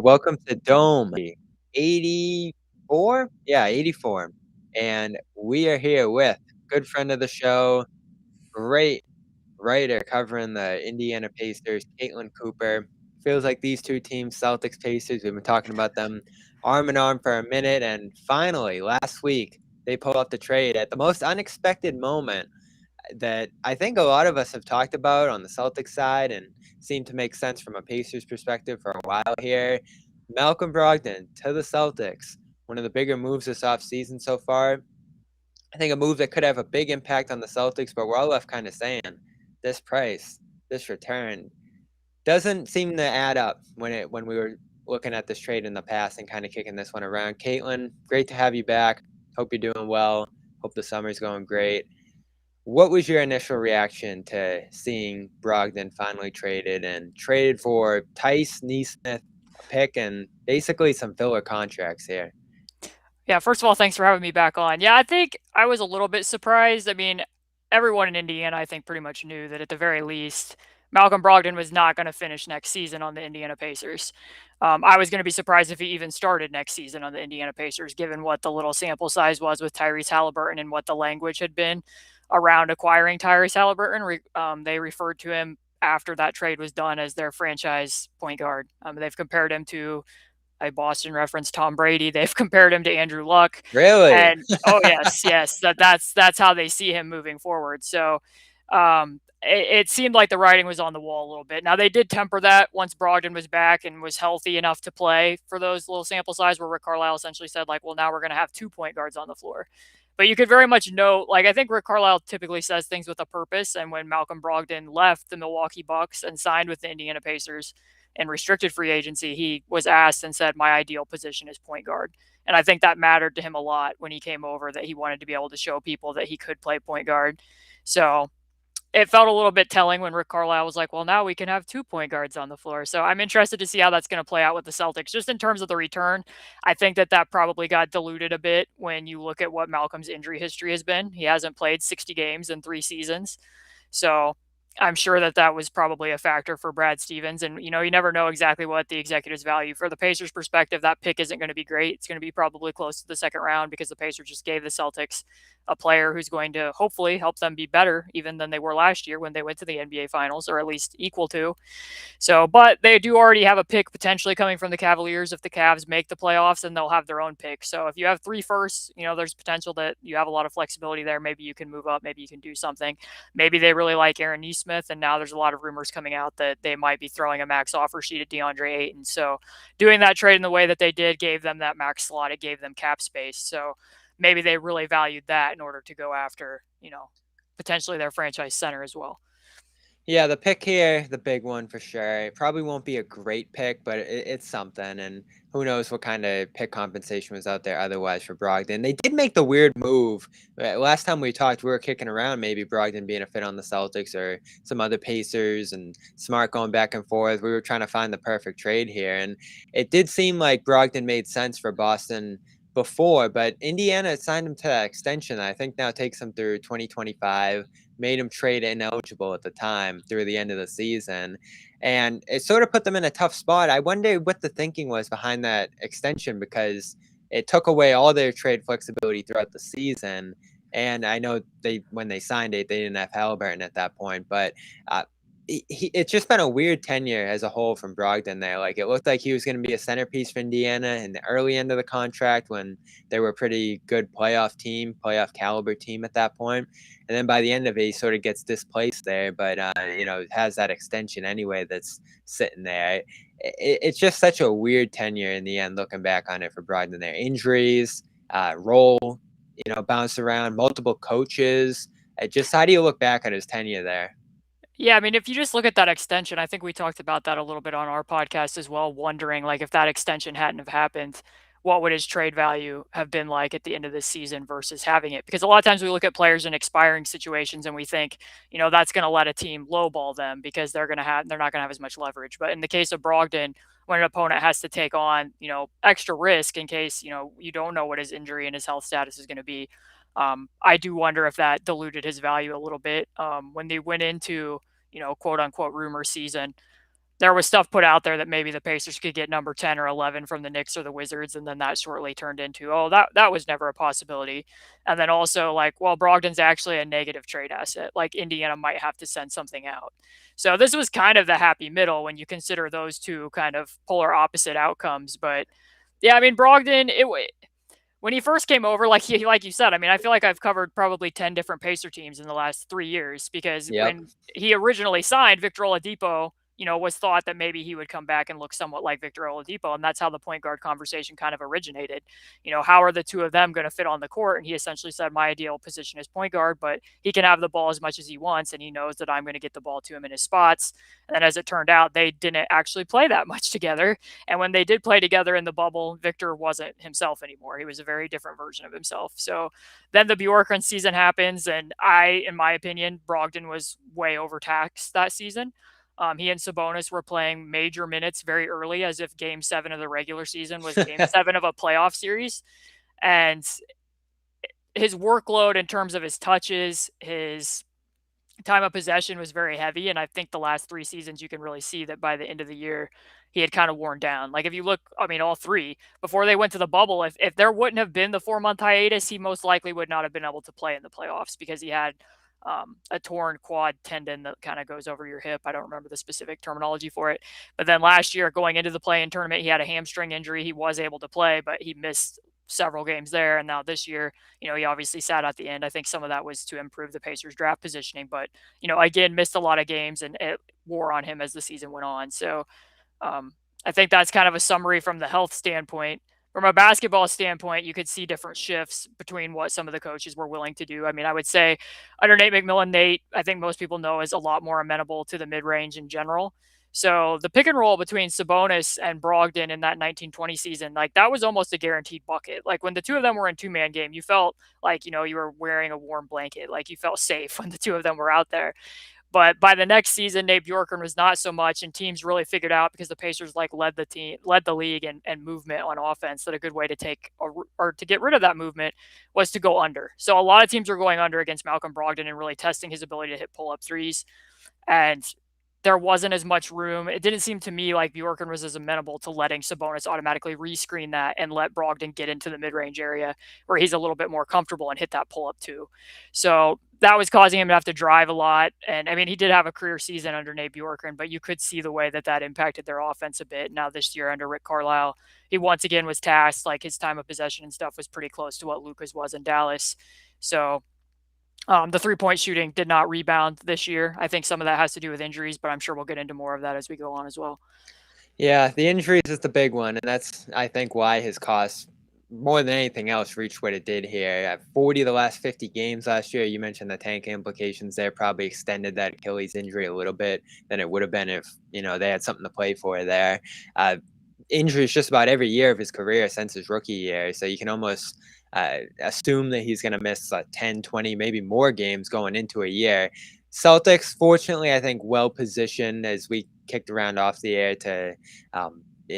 Welcome to Dome 84? Yeah, 84. And we are here with good friend of the show, great writer covering the Indiana Pacers, Caitlin Cooper. Feels like these two teams, Celtics, Pacers, we've been talking about them arm in arm for a minute. And finally, last week, they pulled off the trade at the most unexpected moment that I think a lot of us have talked about on the Celtics side and seemed to make sense from a Pacers perspective for a while here. Malcolm Brogdon to the Celtics, one of the bigger moves this offseason so far. I think a move that could have a big impact on the Celtics, but we're all left kind of saying this price, this return doesn't seem to add up when we were looking at this trade in the past and kind of kicking this one around. Caitlin, great to have you back. Hope you're doing well. Hope the summer's going great. What was your initial reaction to seeing Brogdon finally traded for Theis, Nesmith, a pick, and basically some filler contracts here? Yeah, first of all, thanks for having me back on. Yeah, I think I was a little bit surprised. I mean, everyone in Indiana, I think, pretty much knew that at the very least, Malcolm Brogdon was not going to finish next season on the Indiana Pacers. I was going to be surprised if he even started next season on the Indiana Pacers, given what the little sample size was with Tyrese Halliburton and what the language had been around acquiring Tyrese Halliburton. They referred to him after that trade was done as their franchise point guard. They've compared him to a Boston reference Tom Brady. They've compared him to Andrew Luck, Really? and oh yes, yes, that's how they see him moving forward. So it seemed like the writing was on the wall a little bit. Now they did temper that once Brogdon was back and was healthy enough to play for those little sample size, where Rick Carlisle essentially said like, well, now we're going to have 2 point guards on the floor. But you could very much note, like I think Rick Carlisle typically says things with a purpose. And when Malcolm Brogdon left the Milwaukee Bucks and signed with the Indiana Pacers, in restricted free agency, he was asked and said, my ideal position is point guard. And I think that mattered to him a lot when he came over, that he wanted to be able to show people that he could play point guard. So it felt a little bit telling when Rick Carlisle was like, well, now we can have 2 point guards on the floor. So I'm interested to see how that's going to play out with the Celtics. Just in terms of the return, I think that probably got diluted a bit when you look at what Malcolm's injury history has been. He hasn't played 60 games in 3 seasons. So I'm sure that was probably a factor for Brad Stevens. And, you never know exactly what the executives value. For the Pacers' perspective, that pick isn't going to be great. It's going to be probably close to the second round because the Pacers just gave the Celtics a player who's going to hopefully help them be better even than they were last year when they went to the NBA Finals, or at least equal to. So, but they do already have a pick potentially coming from the Cavaliers. If the Cavs make the playoffs, and they'll have their own pick. So if you have 3 firsts, there's potential that you have a lot of flexibility there. Maybe you can move up. Maybe you can do something. Maybe they really like Aaron Nesmith, and now there's a lot of rumors coming out that they might be throwing a max offer sheet at Deandre Ayton. So doing that trade in the way that they did gave them that max slot. It gave them cap space. So maybe they really valued that in order to go after, potentially their franchise center as well. Yeah, the pick here, the big one for sure. It probably won't be a great pick, but it's something. And who knows what kind of pick compensation was out there otherwise for Brogdon. They did make the weird move. Last time we talked, we were kicking around maybe Brogdon being a fit on the Celtics or some other Pacers and Smart going back and forth. We were trying to find the perfect trade here. And it did seem like Brogdon made sense for Boston before, but Indiana signed him to that extension that I think now takes him through 2025, made him trade ineligible at the time through the end of the season. And it sort of put them in a tough spot. I wonder what the thinking was behind that extension, because it took away all their trade flexibility throughout the season. And I know when they signed it, they didn't have Halliburton at that point, but it's just been a weird tenure as a whole from Brogdon there. Like, it looked like he was going to be a centerpiece for Indiana in the early end of the contract when they were a pretty good playoff caliber team at that point. And then by the end of it, he sort of gets displaced there, but, has that extension anyway that's sitting there. It's just such a weird tenure in the end, looking back on it for Brogdon there. Injuries, role, bounced around, multiple coaches. Just how do you look back at his tenure there? Yeah, I mean, if you just look at that extension, I think we talked about that a little bit on our podcast as well, wondering like if that extension hadn't have happened, what would his trade value have been like at the end of the season versus having it? Because a lot of times we look at players in expiring situations and we think, that's going to let a team lowball them because they're not going to have as much leverage. But in the case of Brogdon, when an opponent has to take on, extra risk in case, you don't know what his injury and his health status is going to be, I do wonder if that diluted his value a little bit when they went into, quote unquote rumor season. there was stuff put out there that maybe the Pacers could get number 10 or 11 from the Knicks or the Wizards, and then that shortly turned into, oh, that was never a possibility. And then also like, well, Brogdon's actually a negative trade asset. Like Indiana might have to send something out. So this was kind of the happy middle when you consider those two kind of polar opposite outcomes. But yeah, I mean, Brogdon, when he first came over, like you said, I mean, I feel like I've covered probably 10 different Pacer teams in the last 3 years, because Yep. when he originally signed, Victor Oladipo, was thought that maybe he would come back and look somewhat like Victor Oladipo, and that's how the point guard conversation kind of originated. How are the two of them going to fit on the court? And he essentially said, my ideal position is point guard, but he can have the ball as much as he wants, and he knows that I'm going to get the ball to him in his spots. And then as it turned out, they didn't actually play that much together. And when they did play together in the bubble, Victor wasn't himself anymore. He was a very different version of himself. So then the Bjorkgren season happens, and in my opinion, Brogdon was way overtaxed that season. He and Sabonis were playing major minutes very early, as if Game 7 of the regular season was Game 7 of a playoff series. And his workload in terms of his touches, his time of possession was very heavy. And I think the last 3 seasons, you can really see that by the end of the year, he had kind of worn down. Like if you look, I mean, all 3, before they went to the bubble, if there wouldn't have been the 4-month hiatus, he most likely would not have been able to play in the playoffs, because he had a torn quad tendon that kind of goes over your hip. I don't remember the specific terminology for it. But then last year, going into the play-in tournament, he had a hamstring injury. He was able to play, but he missed several games there. And now this year, he obviously sat at the end. I think some of that was to improve the Pacers draft positioning, but, again, missed a lot of games, and it wore on him as the season went on. So I think that's kind of a summary from the health standpoint. From a basketball standpoint, you could see different shifts between what some of the coaches were willing to do. I mean, I would say under Nate McMillan, I think most people know, is a lot more amenable to the mid-range in general. So the pick and roll between Sabonis and Brogdon in that 1920 season, like that was almost a guaranteed bucket. Like when the two of them were in two-man game, you felt like, you were wearing a warm blanket. Like you felt safe when the two of them were out there. But by the next season, Nate Bjorkgren was not so much, and teams really figured out, because the Pacers led the league and movement on offense, that a good way to to get rid of that movement was to go under. So a lot of teams were going under against Malcolm Brogdon and really testing his ability to hit pull-up threes. And there wasn't as much room. It didn't seem to me like Bjorkgren was as amenable to letting Sabonis automatically rescreen that and let Brogdon get into the mid-range area where he's a little bit more comfortable and hit that pull-up too. So that was causing him to have to drive a lot. And I mean, he did have a career season under Nate Bjorkgren, but you could see the way that impacted their offense a bit. Now this year under Rick Carlisle, he once again was tasked, like his time of possession and stuff was pretty close to what Luka's was in Dallas. So the three-point shooting did not rebound this year. I think some of that has to do with injuries, but I'm sure we'll get into more of that as we go on as well. Yeah, the injuries is the big one, and that's, I think, why his costs, more than anything else, reached what it did here. At 40 the last 50 games last year, you mentioned the tank implications there, probably extended that Achilles injury a little bit than it would have been if, they had something to play for there. Injuries just about every year of his career since his rookie year, so you can almost assume that he's going to miss 10, 20, maybe more games going into a year. Celtics, fortunately, I think well-positioned as we kicked around off the air to,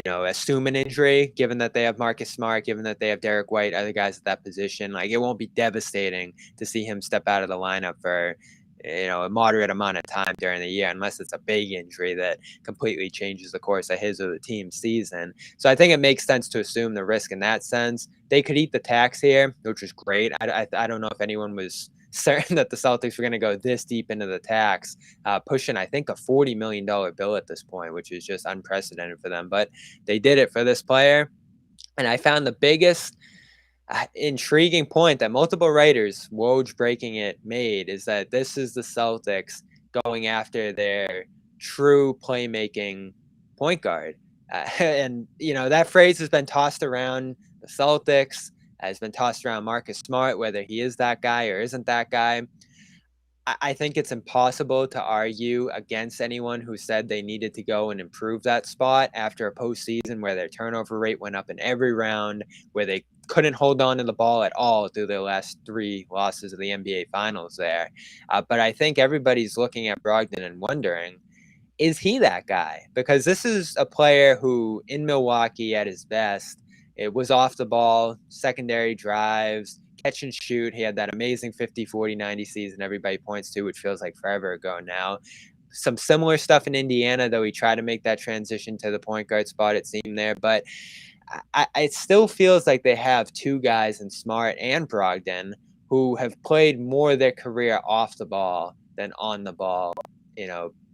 assume an injury, given that they have Marcus Smart, given that they have Derek White, other guys at that position. Like, it won't be devastating to see him step out of the lineup for, a moderate amount of time during the year, unless it's a big injury that completely changes the course of his or the team's season. So I think it makes sense to assume the risk in that sense. They could eat the tax here, which is great. I don't know if anyone was certain that the Celtics were going to go this deep into the tax, pushing, I think, a $40 million bill at this point, which is just unprecedented for them. But they did it for this player. And I found the biggest intriguing point that multiple writers, Woj breaking it, made is that this is the Celtics going after their true playmaking point guard. And, that phrase has been tossed around the Celtics, has been tossed around Marcus Smart, whether he is that guy or isn't that guy. I think it's impossible to argue against anyone who said they needed to go and improve that spot after a postseason where their turnover rate went up in every round, where they couldn't hold on to the ball at all through their last 3 losses of the NBA Finals there. But I think everybody's looking at Brogdon and wondering, is he that guy? Because this is a player who, in Milwaukee at his best, it was off the ball, secondary drives, catch and shoot. He had that amazing 50, 40, 90 season everybody points to, which feels like forever ago now. some similar stuff in Indiana, though he tried to make that transition to the point guard spot, it seemed there. But it still feels like they have two guys in Smart and Brogdon who have played more of their career off the ball than on the ball,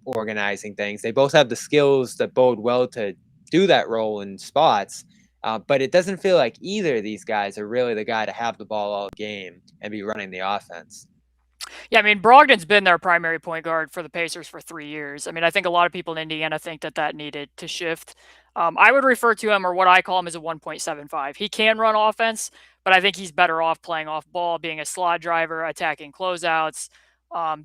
organizing things. They both have the skills that bode well to do that role in spots. But it doesn't feel like either of these guys are really the guy to have the ball all game and be running the offense. Yeah, I mean, Brogdon's been their primary point guard for the Pacers for 3 years. I mean, I think a lot of people in Indiana think that needed to shift. I would refer to him, or what I call him, as a 1.75. He can run offense, but I think he's better off playing off ball, being a slot driver, attacking closeouts,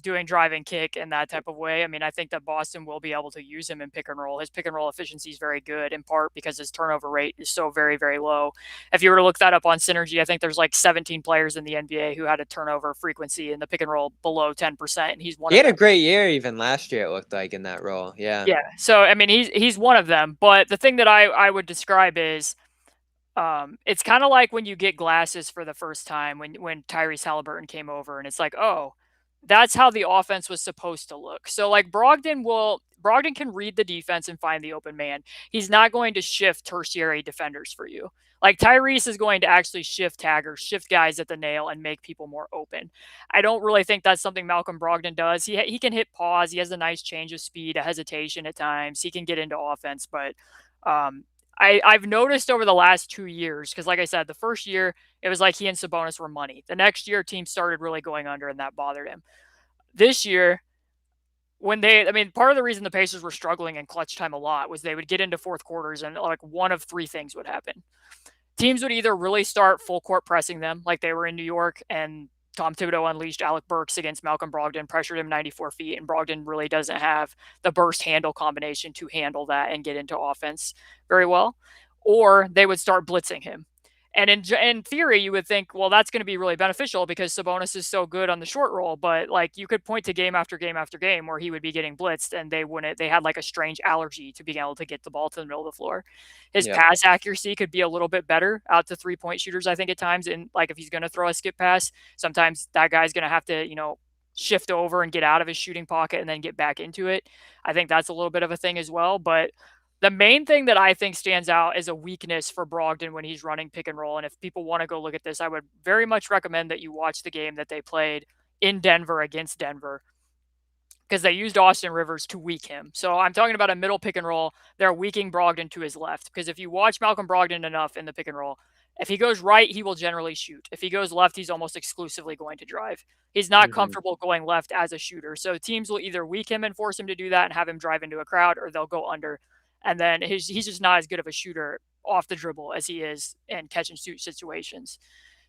doing drive and kick in that type of way. I mean, I think that Boston will be able to use him in pick and roll. His pick and roll efficiency is very good, in part because his turnover rate is so very, very low. If you were to look that up on Synergy, I think there's like 17 players in the NBA who had a turnover frequency in the pick and roll below 10%, and he's one. He of had them. a great year even last year, it looked like, in that role. Yeah. Yeah. So I mean, he's one of them. But the thing that I would describe is, it's kind of like when you get glasses for the first time when Tyrese Halliburton came over, and it's like, oh, that's how the offense was supposed to look. So like Brogdon can read the defense and find the open man. He's not going to shift tertiary defenders for you. Like Tyrese is going to actually shift taggers, shift guys at the nail, and make people more open. I don't really think that's something Malcolm Brogdon does. He can hit pause. He has a nice change of speed, a hesitation at times. He can get into offense, but I've noticed over the last 2 years, because like I said, the first year it was like he and Sabonis were money. The next year, teams started really going under, and that bothered him. This year, part of the reason the Pacers were struggling in clutch time a lot was they would get into fourth quarters and like one of three things would happen. Teams would either really start full court pressing them, like they were in New York, and Tom Thibodeau unleashed Alec Burks against Malcolm Brogdon, pressured him 94 feet, and Brogdon really doesn't have the burst handle combination to handle that and get into offense very well. Or they would start blitzing him. And in theory, you would think, well, that's going to be really beneficial because Sabonis is so good on the short roll. But like you could point to game after game after game where he would be getting blitzed, and they had like a strange allergy to being able to get the ball to the middle of the floor. His pass accuracy could be a little bit better out to 3-point shooters, I think, at times. And like if he's going to throw a skip pass, sometimes that guy's going to have to, shift over and get out of his shooting pocket and then get back into it. I think that's a little bit of a thing as well. But the main thing that I think stands out as a weakness for Brogdon when he's running pick and roll, and if people want to go look at this, I would very much recommend that you watch the game that they played in Denver against Denver, because they used Austin Rivers to weak him. So I'm talking about a middle pick and roll. They're weaking Brogdon to his left, because if you watch Malcolm Brogdon enough in the pick and roll, if he goes right, he will generally shoot. If he goes left, he's almost exclusively going to drive. He's not comfortable going left as a shooter. So teams will either weak him and force him to do that and have him drive into a crowd, or they'll go under. And then he's just not as good of a shooter off the dribble as he is in catch and shoot situations.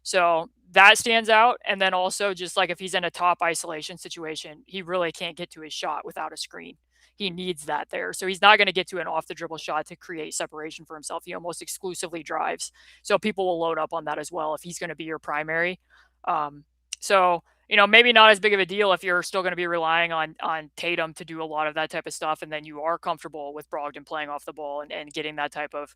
So that stands out. And then also just like if he's in a top isolation situation, he really can't get to his shot without a screen. He needs that there. So he's not going to get to an off the dribble shot to create separation for himself. He almost exclusively drives. So people will load up on that as well if he's going to be your primary. So maybe not as big of a deal if you're still going to be relying on Tatum to do a lot of that type of stuff, and then you are comfortable with Brogdon playing off the ball and getting that type of,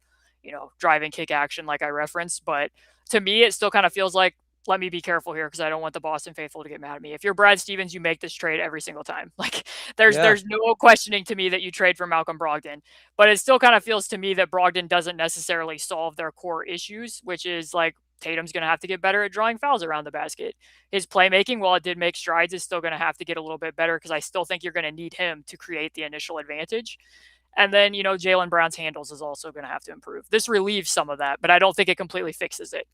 driving kick action like I referenced. But to me, it still kind of feels like, let me be careful here because I don't want the Boston faithful to get mad at me. If you're Brad Stevens, you make this trade every single time. Like there's no questioning to me that you trade for Malcolm Brogdon, but it still kind of feels to me that Brogdon doesn't necessarily solve their core issues, which is like Tatum's going to have to get better at drawing fouls around the basket. His playmaking, while it did make strides, is still going to have to get a little bit better because I still think you're going to need him to create the initial advantage. And then, Jaylen Brown's handles is also going to have to improve. This relieves some of that, but I don't think it completely fixes it.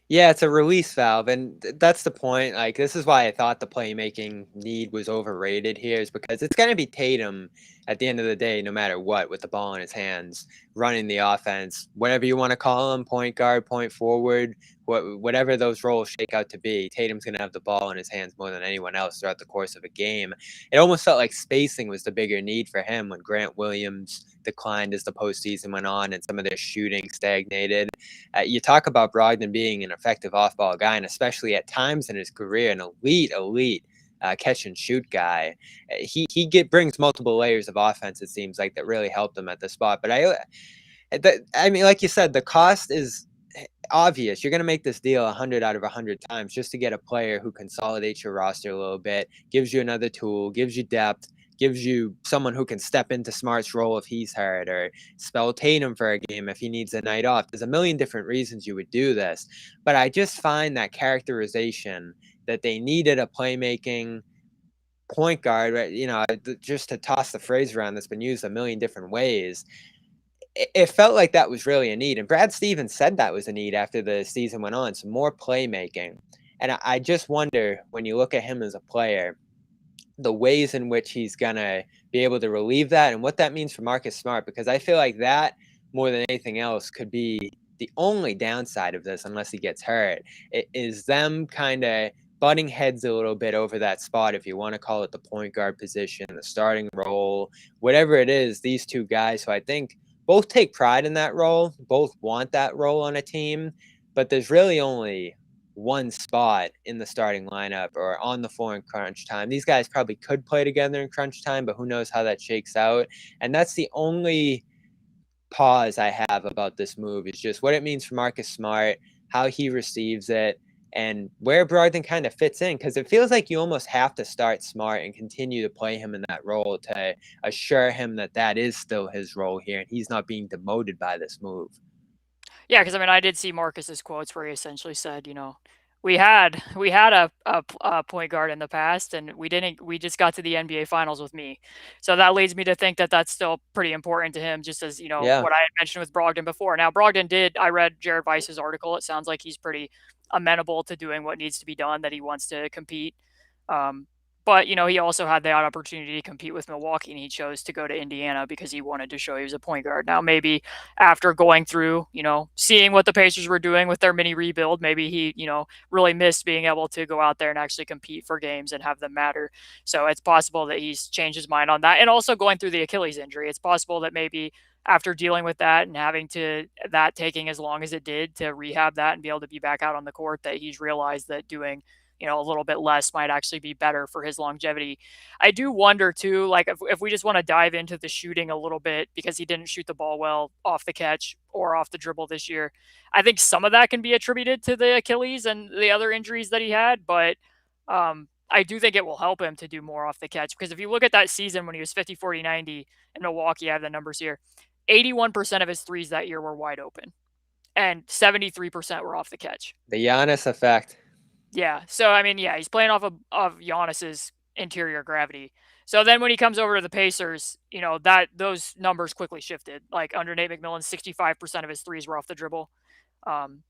Yeah, it's a release valve, and that's the point. Like, this is why I thought the playmaking need was overrated here, is because it's going to be Tatum at the end of the day, no matter what, with the ball in his hands, running the offense, whatever you want to call him, point guard, point forward, whatever those roles shake out to be. Tatum's going to have the ball in his hands more than anyone else throughout the course of a game. It almost felt like spacing was the bigger need for him when Grant Williams declined as the postseason went on and some of their shooting stagnated. You talk about Brogdon being an effective off-ball guy, and especially at times in his career, an elite catch and shoot guy. He brings multiple layers of offense, it seems like, that really helped him at the spot. But I mean, like you said, the cost is obvious. You're going to make this deal 100 out of 100 times just to get a player who consolidates your roster a little bit, gives you another tool, gives you depth, gives you someone who can step into Smart's role if he's hurt, or spell Tatum for a game if he needs a night off. There's a million different reasons you would do this, but I just find that characterization that they needed a playmaking point guard, right? You know, just to toss the phrase around that's been used a million different ways. It felt like that was really a need. And Brad Stevens said that was a need after the season went on, some more playmaking. And I just wonder, when you look at him as a player, the ways in which he's going to be able to relieve that and what that means for Marcus Smart, because I feel like that, more than anything else, could be the only downside of this, unless he gets hurt. It is them kind of butting heads a little bit over that spot, if you want to call it the point guard position, the starting role, whatever it is. These two guys who I think both take pride in that role, both want that role on a team, but there's really only one spot in the starting lineup or on the floor in crunch time. These guys probably could play together in crunch time, but who knows how that shakes out. And that's the only pause I have about this move, is just what it means for Marcus Smart, how he receives it, and where Brogdon kind of fits in, because it feels like you almost have to start Smart and continue to play him in that role to assure him that that is still his role here and he's not being demoted by this move. Yeah, because I mean, I did see Marcus's quotes where he essentially said, you know, we had a point guard in the past, and we didn't. We just got to the NBA Finals with me, so that leads me to think that that's still pretty important to him, just as, you know, Yeah. what I had mentioned with Brogdon before. Now, Brogdon did. I read Jared Weiss's article. It sounds like he's pretty amenable to doing what needs to be done. That he wants to compete. But, you know, he also had the opportunity to compete with Milwaukee, and he chose to go to Indiana because he wanted to show he was a point guard. Now, maybe after going through, you know, seeing what the Pacers were doing with their mini rebuild, maybe he, you know, really missed being able to go out there and actually compete for games and have them matter. So it's possible that he's changed his mind on that. And also going through the Achilles injury, it's possible that maybe after dealing with that and having to that taking as long as it did to rehab that and be able to be back out on the court, that he's realized that doing, you know, a little bit less might actually be better for his longevity. I do wonder too, like if we just want to dive into the shooting a little bit, because he didn't shoot the ball well off the catch or off the dribble this year. I think some of that can be attributed to the Achilles and the other injuries that he had, but I do think it will help him to do more off the catch, because if you look at that season when he was 50, 40, 90 in Milwaukee, I have the numbers here. 81% of his threes that year were wide open, and 73% were off the catch. The Giannis effect. Yeah. So I mean, yeah, he's playing off of Giannis's interior gravity. So then when he comes over to the Pacers, you know, that those numbers quickly shifted. Like under Nate McMillan, 65% of his threes were off the dribble. Um,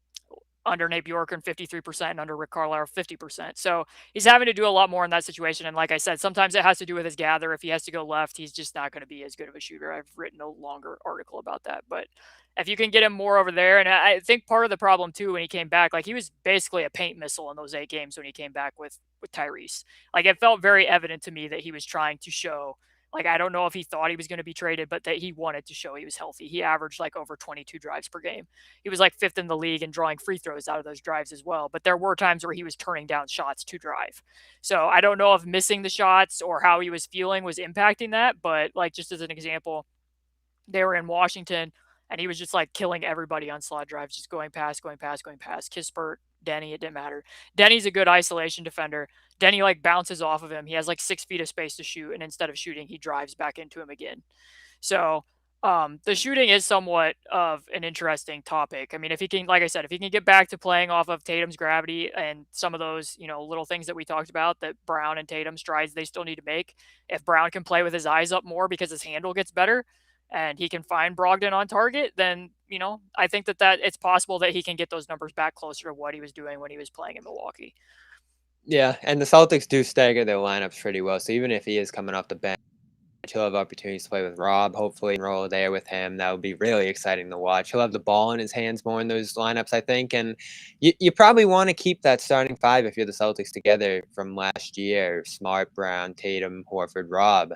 Under Nate Bjorken, 53%, and under Rick Carlisle, 50%. So he's having to do a lot more in that situation. And like I said, sometimes it has to do with his gather. If he has to go left, he's just not going to be as good of a shooter. I've written a longer article about that. But if you can get him more over there, and I think part of the problem too when he came back, like he was basically a paint missile in those 8 games when he came back with Tyrese. Like it felt very evident to me that he was trying to show, like, I don't know if he thought he was going to be traded, but that he wanted to show he was healthy. He averaged like over 22 drives per game. He was like 5th in the league and drawing free throws out of those drives as well. But there were times where he was turning down shots to drive. So I don't know if missing the shots or how he was feeling was impacting that. But like, just as an example, they were in Washington and he was just like killing everybody on slot drives, just going past. Kispert, Denny, it didn't matter. Denny's a good isolation defender. Denny like bounces off of him. He has like 6 feet of space to shoot, and instead of shooting, he drives back into him again. So the shooting is somewhat of an interesting topic. I mean, if he can, like I said, if he can get back to playing off of Tatum's gravity and some of those, you know, little things that we talked about, that Brown and Tatum strides they still need to make. If Brown can play with his eyes up more because his handle gets better, and he can find Brogdon on target, then, you know, I think that it's possible that he can get those numbers back closer to what he was doing when he was playing in Milwaukee. Yeah, and the Celtics do stagger their lineups pretty well. So even if he is coming off the bench, he'll have opportunities to play with Rob, hopefully, and roll there with him. That would be really exciting to watch. He'll have the ball in his hands more in those lineups, I think. And you probably want to keep that starting 5 if you're the Celtics together from last year. Smart, Brown, Tatum, Horford, Rob.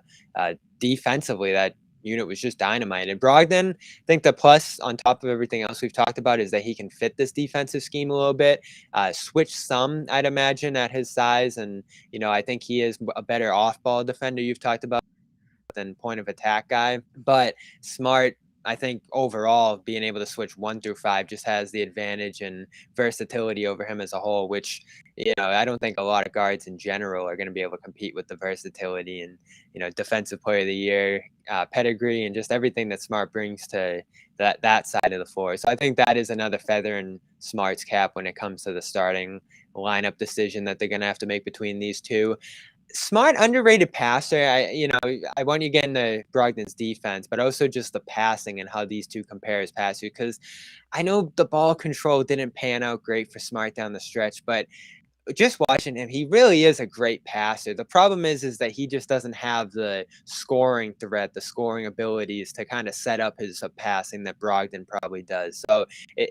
Defensively, that unit was just dynamite. And Brogdon, I think the plus on top of everything else we've talked about is that he can fit this defensive scheme a little bit, switch some, I'd imagine, at his size. And, you know, I think he is a better off-ball defender you've talked about than point of attack guy. But Smart I think overall being able to switch 1 through 5 just has the advantage and versatility over him as a whole, which, I don't think a lot of guards in general are gonna be able to compete with the versatility and, defensive player of the year, pedigree, and just everything that Smart brings to that side of the floor. So I think that is another feather in Smart's cap when it comes to the starting lineup decision that they're gonna have to make between these two. Smart, underrated passer. I want you to get into Brogdon's defense, but also just the passing and how these two compare as passers. Because I know the ball control didn't pan out great for Smart down the stretch, but just watching him, he really is a great passer. The problem is that he just doesn't have the scoring threat, the scoring abilities to kind of set up his passing that Brogdon probably does. So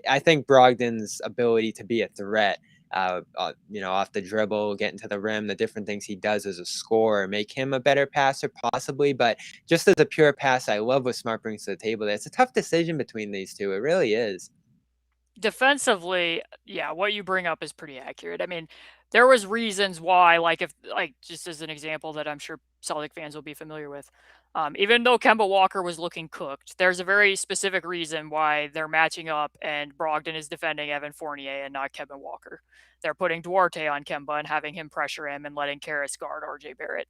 I think Brogdon's ability to be a threat, off the dribble, getting to the rim, the different things he does as a scorer make him a better passer possibly. But just as a pure passer, I love what Smart brings to the table. It's a tough decision between these two. It really is. Defensively, yeah, what you bring up is pretty accurate. I mean, there was reasons why, just as an example that I'm sure Celtic fans will be familiar with. Even though Kemba Walker was looking cooked, there's a very specific reason why they're matching up and Brogdon is defending Evan Fournier and not Kevin Walker. They're putting Duarte on Kemba and having him pressure him and letting Karras guard RJ Barrett.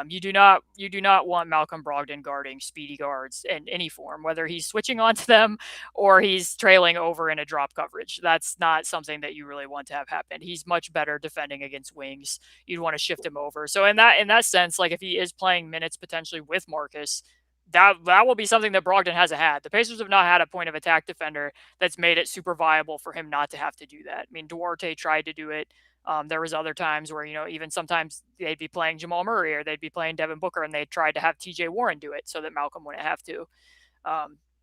You do not want Malcolm Brogdon guarding speedy guards in any form, whether he's switching onto them or he's trailing over in a drop coverage. That's not something that you really want to have happen. He's much better defending against wings. You'd want to shift him over. So in that sense, like if he is playing minutes potentially with Marcus, that will be something that Brogdon hasn't had. The Pacers have not had a point of attack defender that's made it super viable for him not to have to do that. I mean, Duarte tried to do it. There was other times where, even sometimes they'd be playing Jamal Murray or they'd be playing Devin Booker and they tried to have TJ Warren do it so that Malcolm wouldn't have to.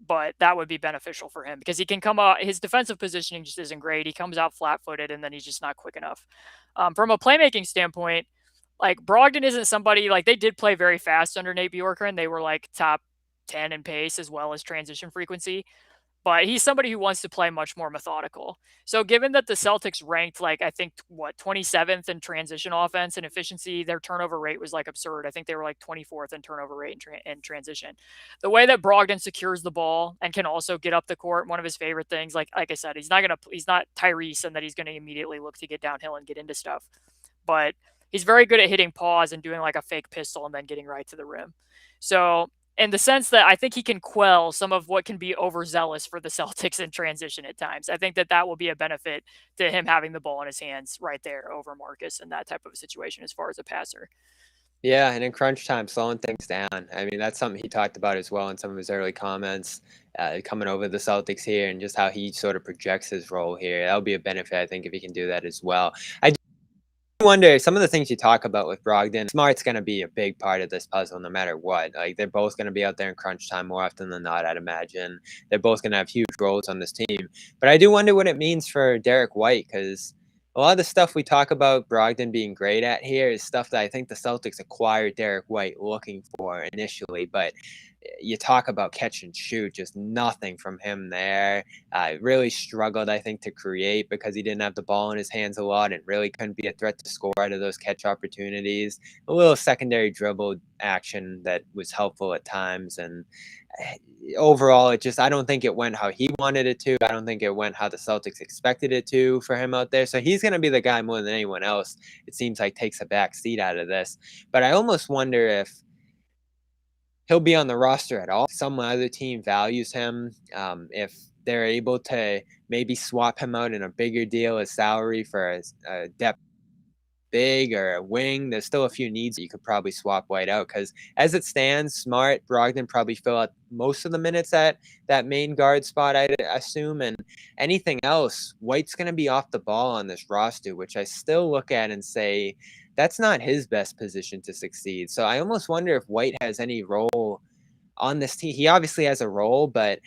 But that would be beneficial for him because he can come out, his defensive positioning just isn't great. He comes out flat footed and then he's just not quick enough. From a playmaking standpoint, like Brogdon isn't somebody like they did play very fast under Nate Bjorkgren. They were like top 10 in pace as well as transition frequency. But he's somebody who wants to play much more methodical. So given that the Celtics ranked I think 27th in transition offense and efficiency, their turnover rate was absurd. I think they were 24th in turnover rate in transition. The way that Brogdon secures the ball and can also get up the court, one of his favorite things, like I said, he's not Tyrese and that he's going to immediately look to get downhill and get into stuff. But he's very good at hitting pause and doing a fake pistol and then getting right to the rim. So in the sense that I think he can quell some of what can be overzealous for the Celtics in transition at times. I think that will be a benefit to him having the ball in his hands right there over Marcus in that type of a situation as far as a passer. Yeah, and in crunch time, slowing things down. I mean, that's something he talked about as well in some of his early comments, coming over the Celtics here and just how he sort of projects his role here. That'll be a benefit, I think, if he can do that as well. I wonder, some of the things you talk about with Brogdon, Smart's going to be a big part of this puzzle no matter what. They're both going to be out there in crunch time more often than not, I'd imagine. They're both going to have huge roles on this team. But I do wonder what it means for Derek White, because a lot of the stuff we talk about Brogdon being great at here is stuff that I think the Celtics acquired Derek White looking for initially. But you talk about catch and shoot, just nothing from him there. Really struggled, I think, to create because he didn't have the ball in his hands a lot and really couldn't be a threat to score out of those catch opportunities. A little secondary dribble action that was helpful at times. And overall, I don't think it went how he wanted it to. I don't think it went how the Celtics expected it to for him out there. So he's going to be the guy more than anyone else, it seems like, takes a back seat out of this. But I almost wonder if he'll be on the roster at all. Some other team values him. If they're able to maybe swap him out in a bigger deal as salary for a depth big or a wing, there's still a few needs that you could probably swap White out because as it stands, Smart, Brogdon probably fill out most of the minutes at that main guard spot, I'd assume. And anything else, White's going to be off the ball on this roster, which I still look at and say, that's not his best position to succeed. So I almost wonder if White has any role on this team. He obviously has a role, but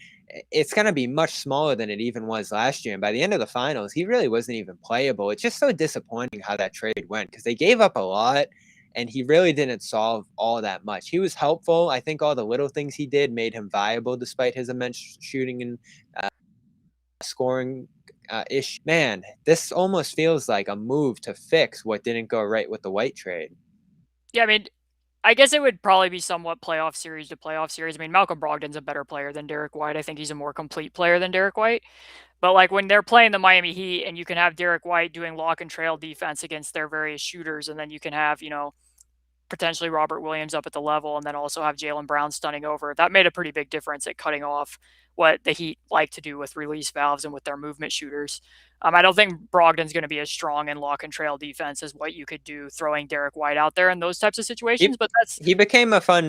it's going to be much smaller than it even was last year. And by the end of the finals, he really wasn't even playable. It's just so disappointing how that trade went because they gave up a lot and he really didn't solve all that much. He was helpful. I think all the little things he did made him viable despite his immense shooting and scoring issue. Man, this almost feels like a move to fix what didn't go right with the White trade. Yeah, I mean, I guess it would probably be somewhat playoff series to playoff series. I mean, Malcolm Brogdon's a better player than Derek White. I think he's a more complete player than Derek White. But like when they're playing the Miami Heat and you can have Derek White doing lock and trail defense against their various shooters, and then you can have, potentially Robert Williams up at the level, and then also have Jaylen Brown stunning over. That made a pretty big difference at cutting off what the Heat like to do with release valves and with their movement shooters. I don't think Brogdon's going to be as strong in lock and trail defense as what you could do throwing Derek White out there in those types of situations. But that's he became a fun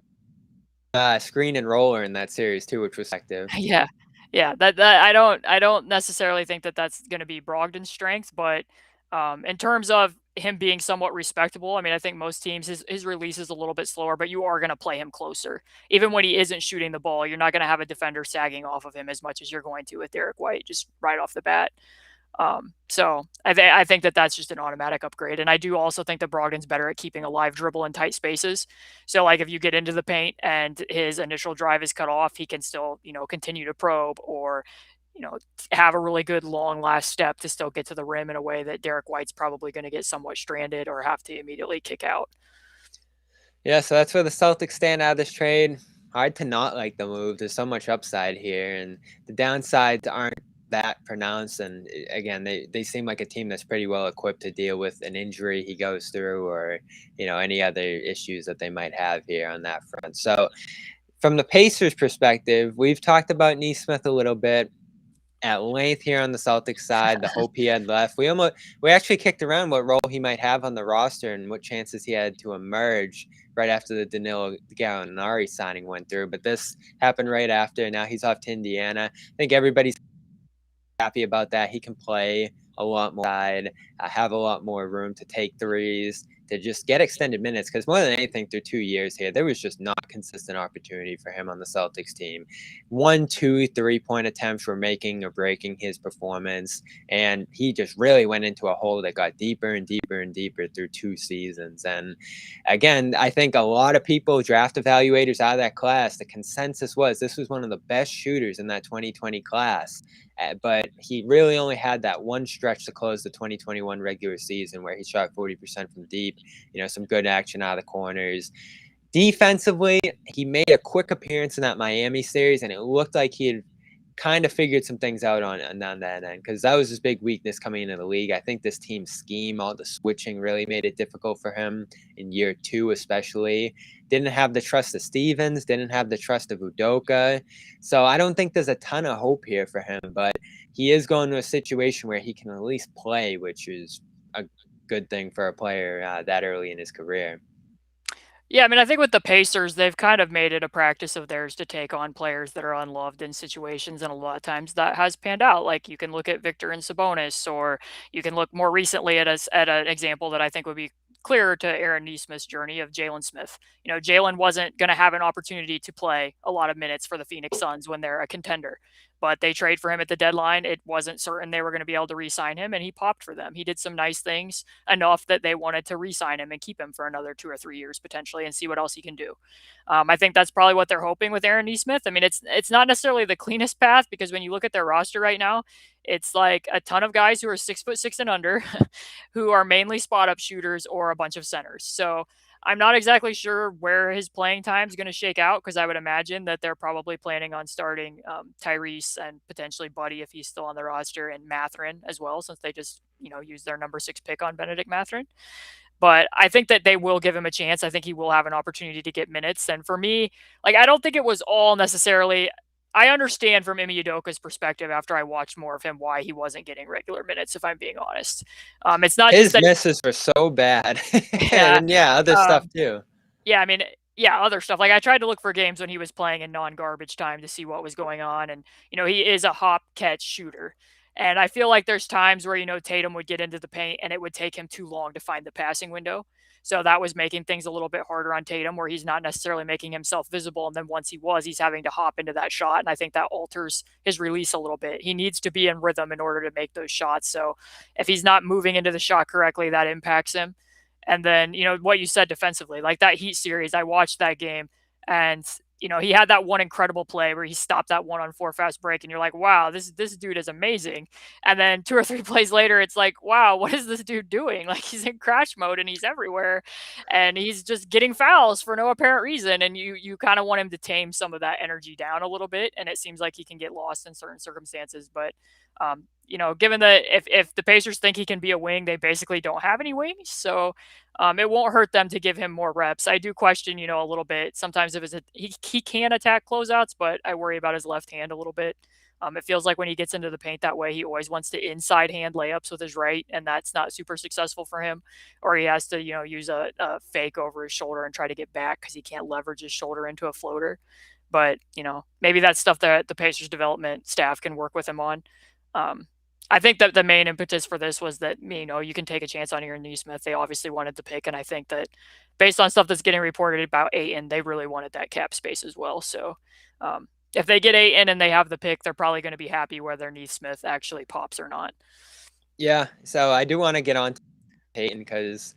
screen and roller in that series too, which was effective. yeah. That I don't necessarily think that that's going to be Brogdon's strength, but in terms of him being somewhat respectable, I mean, I think most teams his release is a little bit slower, but you are going to play him closer. Even when he isn't shooting the ball, you're not going to have a defender sagging off of him as much as you're going to with Derek White, just right off the bat. So I think that that's just an automatic upgrade. And I do also think that Brogdon's better at keeping a live dribble in tight spaces. So like if you get into the paint and his initial drive is cut off, he can still, continue to probe or, have a really good long last step to still get to the rim in a way that Derek White's probably going to get somewhat stranded or have to immediately kick out. Yeah, so that's where the Celtics stand out of this trade. Hard to not like the move. There's so much upside here, and the downsides aren't that pronounced. And again, they seem like a team that's pretty well equipped to deal with an injury he goes through or, any other issues that they might have here on that front. So from the Pacers perspective, we've talked about Nesmith a little bit at length here on the Celtics side, the hope he had left. We actually kicked around what role he might have on the roster and what chances he had to emerge right after the Danilo Gallinari signing went through. But this happened right after. Now he's off to Indiana. I think everybody's happy about that. He can play a lot more side, have a lot more room to take threes, to just get extended minutes. Because more than anything, through 2 years here, there was just not consistent opportunity for him on the Celtics team. 1, 2, 3-point attempts were making or breaking his performance, and he just really went into a hole that got deeper and deeper and deeper through 2 seasons. And again, I think a lot of people, draft evaluators out of that class, the consensus was this was one of the best shooters in that 2020 class. But he really only had that one stretch to close the 2021 regular season where he shot 40% from deep, some good action out of the corners. Defensively, he made a quick appearance in that Miami series, and it looked like he had kind of figured some things out on that end, because that was his big weakness coming into the league. I think this team's scheme, all the switching, really made it difficult for him in year 2 especially. Didn't have the trust of Stevens, didn't have the trust of Udoka. So I don't think there's a ton of hope here for him, but he is going to a situation where he can at least play, which is a good thing for a player that early in his career. Yeah, I mean, I think with the Pacers, they've kind of made it a practice of theirs to take on players that are unloved in situations, and a lot of times that has panned out. Like you can look at Victor and Sabonis, or you can look more recently at an example that I think would be clearer to Aaron Nesmith's journey of Jalen Smith. Jalen wasn't going to have an opportunity to play a lot of minutes for the Phoenix Suns when they're a contender, but they trade for him at the deadline. It wasn't certain they were going to be able to re-sign him, and he popped for them. He did some nice things enough that they wanted to re-sign him and keep him for another 2 or 3 years potentially and see what else he can do. I think that's probably what they're hoping with Aaron Nesmith. I mean, it's not necessarily the cleanest path, because when you look at their roster right now, it's like a ton of guys who are 6'6" and under, who are mainly spot up shooters or a bunch of centers. So I'm not exactly sure where his playing time is going to shake out, because I would imagine that they're probably planning on starting Theis and potentially Buddy if he's still on the roster, and Mathurin as well, since they just used their number 6 pick on Benedict Mathurin. But I think that they will give him a chance. I think he will have an opportunity to get minutes. And for me, I don't think it was all necessarily. I understand from Ime Udoka's perspective after I watched more of him why he wasn't getting regular minutes, if I'm being honest. It's not his just that misses were so bad. yeah, And other stuff too. Yeah, I mean, other stuff. Like I tried to look for games when he was playing in non-garbage time to see what was going on, and he is a hop catch shooter. And I feel like there's times where Tatum would get into the paint and it would take him too long to find the passing window. So that was making things a little bit harder on Tatum, where he's not necessarily making himself visible. And then once he's having to hop into that shot. And I think that alters his release a little bit. He needs to be in rhythm in order to make those shots. So if he's not moving into the shot correctly, that impacts him. And then, what you said defensively, like that Heat series, I watched that game, and he had that one incredible play where he stopped that 1-on-4 fast break, and you're like, wow, this dude is amazing. And then 2 or 3 plays later, it's like, wow, what is this dude doing? Like, he's in crash mode and he's everywhere, and he's just getting fouls for no apparent reason. And you kind of want him to tame some of that energy down a little bit, and it seems like he can get lost in certain circumstances. But given that if the Pacers think he can be a wing, they basically don't have any wings, so it won't hurt them to give him more reps. I do question, a little bit. Sometimes if he can attack closeouts, but I worry about his left hand a little bit. It feels like when he gets into the paint that way, he always wants to inside hand layups with his right, and that's not super successful for him. Or he has to, use a fake over his shoulder and try to get back because he can't leverage his shoulder into a floater. But, maybe that's stuff that the Pacers development staff can work with him on. I think that the main impetus for this was that, you can take a chance on Aaron Nesmith. They obviously wanted to pick, and I think that based on stuff that's getting reported about Ayton, they really wanted that cap space as well. So if they get Ayton and they have the pick, they're probably going to be happy whether Nesmith actually pops or not. Yeah, so I do want to get on to Ayton because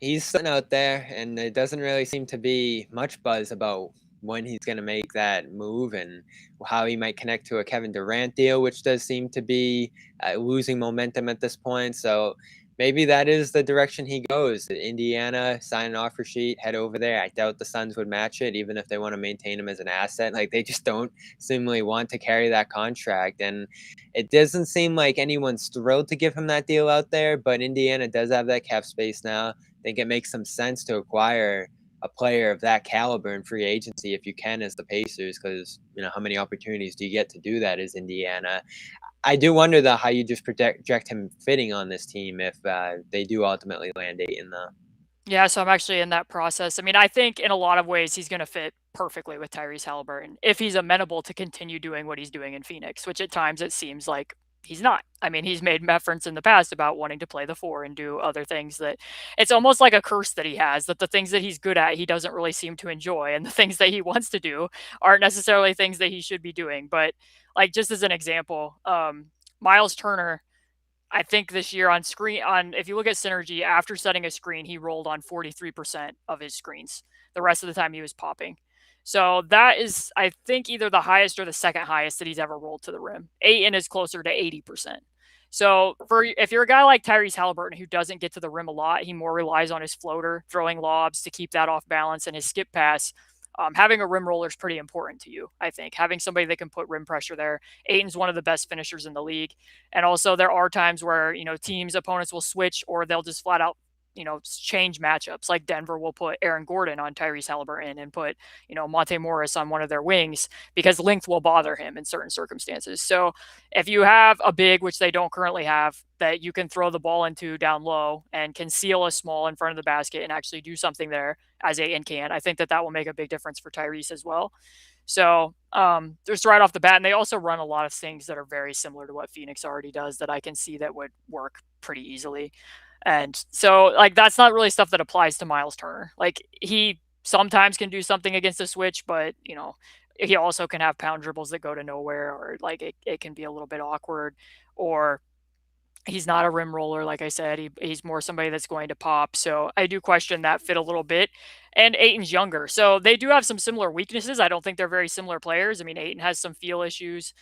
he's sitting out there, and it doesn't really seem to be much buzz about when he's going to make that move and how he might connect to a Kevin Durant deal, which does seem to be losing momentum at this point. So maybe that is the direction he goes. Indiana, sign an offer sheet, head over there. I doubt the Suns would match it, even if they want to maintain him as an asset. Like, they just don't seemingly want to carry that contract. And it doesn't seem like anyone's thrilled to give him that deal out there, but Indiana does have that cap space now. I think it makes some sense to acquire a player of that caliber in free agency if you can as the Pacers, because how many opportunities do you get to do that as Indiana? I do wonder though how you just project him fitting on this team if they do ultimately land Ayton though. Yeah, so I'm actually in that process. I mean, I think in a lot of ways he's going to fit perfectly with Tyrese Halliburton if he's amenable to continue doing what he's doing in Phoenix, which at times it seems like he's not. I mean, he's made reference in the past about wanting to play the 4 and do other things that it's almost like a curse that he has, that the things that he's good at, he doesn't really seem to enjoy. And the things that he wants to do aren't necessarily things that he should be doing. But like, just as an example, Miles Turner, I think this year if you look at synergy, after setting a screen, he rolled on 43% of his screens. The rest of the time he was popping. So that is, I think, either the highest or the second highest that he's ever rolled to the rim. Ayton is closer to 80%. So if you're a guy like Tyrese Halliburton who doesn't get to the rim a lot, he more relies on his floater, throwing lobs to keep that off balance, and his skip pass. Having a rim roller is pretty important to you, I think. Having somebody that can put rim pressure there. Ayton's one of the best finishers in the league. And also there are times where, opponents will switch or they'll just flat out, change matchups. Like Denver will put Aaron Gordon on Tyrese Halliburton and put, Monte Morris on one of their wings because length will bother him in certain circumstances. So if you have a big, which they don't currently have, that you can throw the ball into down low and can seal a small in front of the basket and actually do something there as Ayton can, I think that will make a big difference for Tyrese as well. So just right off the bat, and they also run a lot of things that are very similar to what Phoenix already does that I can see that would work pretty easily. And so, like, that's not really stuff that applies to Miles Turner. Like, he sometimes can do something against the switch, but, he also can have pound dribbles that go to nowhere, or, like, it can be a little bit awkward, or he's not a rim roller. Like I said, he's more somebody that's going to pop. So I do question that fit a little bit. And Ayton's younger. So they do have some similar weaknesses. I don't think they're very similar players. I mean, Ayton has some feel issues.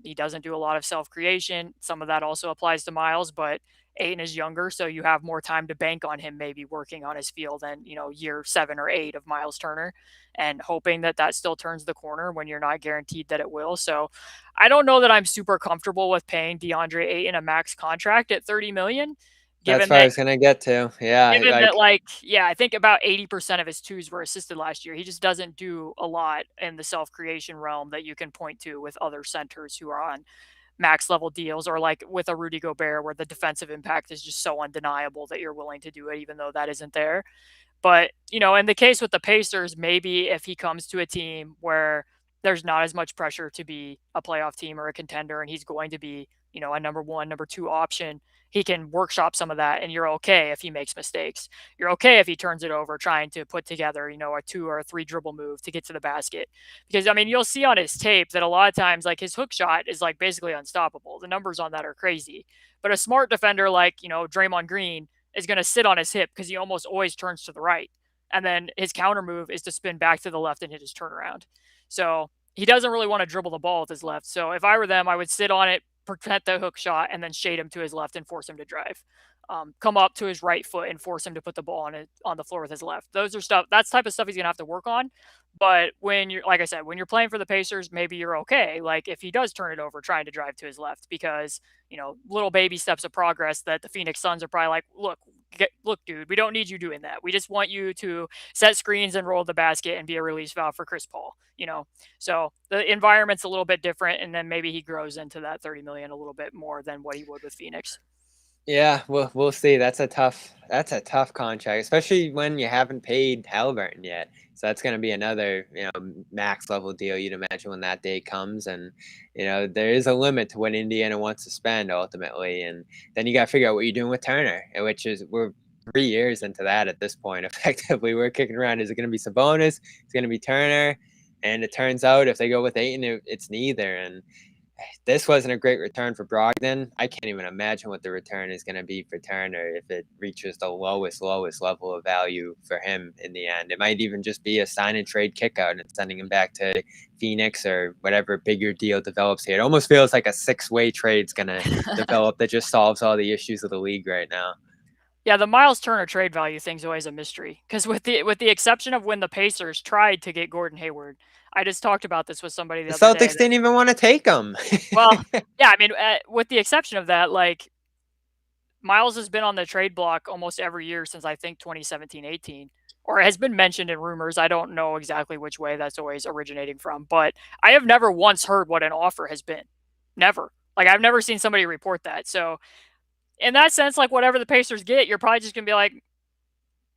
He doesn't do a lot of self-creation. Some of that also applies to Miles, but Ayton is younger, so you have more time to bank on him maybe working on his feel than, year 7 or 8 of Miles Turner, and hoping that still turns the corner when you're not guaranteed that it will. So I don't know that I'm super comfortable with paying DeAndre Ayton a max contract at $30 million. That's what I was gonna get to. Yeah, Given that, I think about 80% of his twos were assisted last year. He just doesn't do a lot in the self-creation realm that you can point to with other centers who are on max level deals, or like with a Rudy Gobert where the defensive impact is just so undeniable that you're willing to do it even though that isn't there. But, in the case with the Pacers, maybe if he comes to a team where there's not as much pressure to be a playoff team or a contender, and he's going to be, a number 1, number 2 option, he can workshop some of that, and you're okay if he makes mistakes. You're okay if he turns it over trying to put together, a 2 or a 3 dribble move to get to the basket. Because, I mean, you'll see on his tape that a lot of times, like, his hook shot is, like, basically unstoppable. The numbers on that are crazy. But a smart defender like, Draymond Green is going to sit on his hip because he almost always turns to the right. And then his counter move is to spin back to the left and hit his turnaround. So he doesn't really want to dribble the ball with his left. So if I were them, I would sit on it, protect the hook shot, and then shade him to his left and force him to drive. Come up to his right foot and force him to put the ball on the floor with his left. Those are stuff. That's the type of stuff he's gonna have to work on. But when you're, like I said, when you're playing for the Pacers, maybe you're okay. Like if he does turn it over, trying to drive to his left, because little baby steps of progress that the Phoenix Suns are probably like, look, dude, we don't need you doing that. We just want you to set screens and roll the basket and be a release valve for Chris Paul. So the environment's a little bit different, and then maybe he grows into that 30 million a little bit more than what he would with Phoenix. Yeah, we'll see. That's a tough contract, especially when you haven't paid Halliburton yet. So that's going to be another max level deal, you'd imagine, when that day comes. And there is a limit to what Indiana wants to spend ultimately, and then you got to figure out what you're doing with Turner, which is we're 3 years into that at this point. Effectively, we're kicking around: is it going to be Sabonis? It's going to be Turner? And it turns out if they go with Ayton, it's neither. And this wasn't a great return for Brogdon. I can't even imagine what the return is going to be for Turner if it reaches the lowest level of value for him in the end. It might even just be a sign and trade kickout and sending him back to Phoenix or whatever bigger deal develops here. It almost feels like a 6-way trade is going to develop that just solves all the issues of the league right now. Yeah, the Miles Turner trade value thing's always a mystery, because with the exception of when the Pacers tried to get Gordon Hayward, I just talked about this with somebody The the other day. Celtics didn't even want to take him. Well, yeah, I mean, with the exception of that, like Miles has been on the trade block almost every year since I think 2017-18, or has been mentioned in rumors. I don't know exactly which way that's always originating from, but I have never once heard what an offer has been. Never. Like I've never seen somebody report that. So in that sense, like whatever the Pacers get, you're probably just gonna be like,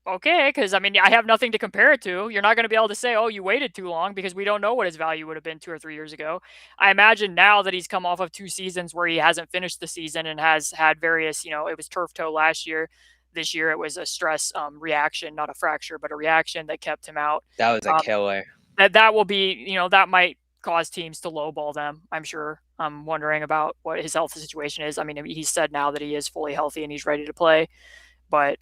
okay, because I mean, I have nothing to compare it to. You're not going to be able to say, oh, you waited too long, because we don't know what his value would have been 2 or 3 years ago. I imagine now that he's come off of 2 seasons where he hasn't finished the season and has had various, it was turf toe last year. This year it was a stress reaction, not a fracture, but a reaction that kept him out. That was a killer. That will be, that might cause teams to lowball them, I'm sure. I'm wondering about what his health situation is. I mean, he's said now that he is fully healthy and he's ready to play, but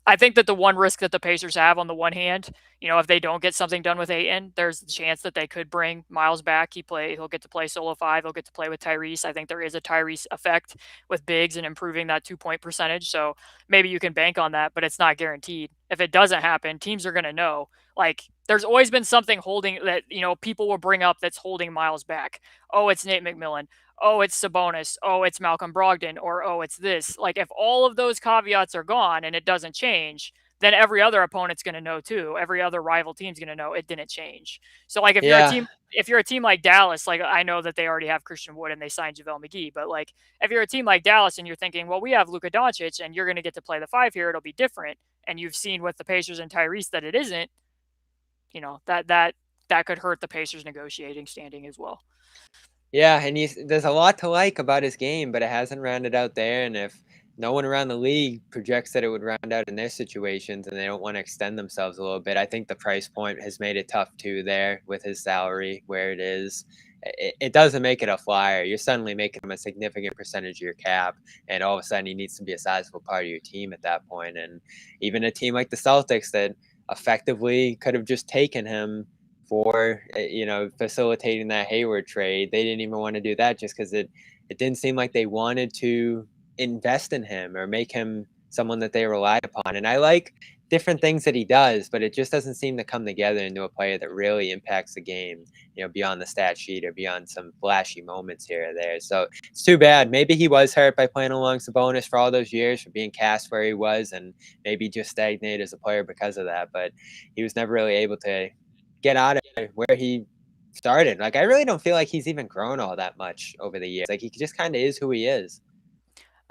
I think that the one risk that the Pacers have on the one hand, if they don't get something done with Ayton, there's a chance that they could bring Miles back. He'll get to play solo 5. He'll get to play with Tyrese. I think there is a Tyrese effect with bigs and improving that 2-point percentage. So maybe you can bank on that, but it's not guaranteed. If it doesn't happen, teams are going to know. Like there's always been something holding that, people will bring up that's holding Miles back. Oh, it's Nate McMillan. Oh, it's Sabonis, oh, it's Malcolm Brogdon, or oh, it's this. Like if all of those caveats are gone and it doesn't change, then every other opponent's going to know too. Every other rival team's going to know it didn't change. So like if you're a team like Dallas, like I know that they already have Christian Wood and they signed JaVale McGee, but like if you're a team like Dallas and you're thinking, well, we have Luka Doncic and you're going to get to play the 5 here, it'll be different. And you've seen with the Pacers and Tyrese that it isn't, that could hurt the Pacers negotiating standing as well. Yeah, and there's a lot to like about his game, but it hasn't rounded out there. And if no one around the league projects that it would round out in their situations and they don't want to extend themselves a little bit, I think the price point has made it tough too there with his salary where it is. It doesn't make it a flyer. You're suddenly making him a significant percentage of your cap, and all of a sudden he needs to be a sizable part of your team at that point. And even a team like the Celtics that effectively could have just taken him for facilitating that Hayward trade, they didn't even want to do that just because it didn't seem like they wanted to invest in him or make him someone that they relied upon. And I like different things that he does, but it just doesn't seem to come together into a player that really impacts the game, beyond the stat sheet or beyond some flashy moments here or there. So it's too bad. Maybe he was hurt by playing along Sabonis for all those years, for being cast where he was, and maybe just stagnated as a player because of that. But he was never really able to get out of where he started. Like, I really don't feel like he's even grown all that much over the years. Like, he just kind of is who he is.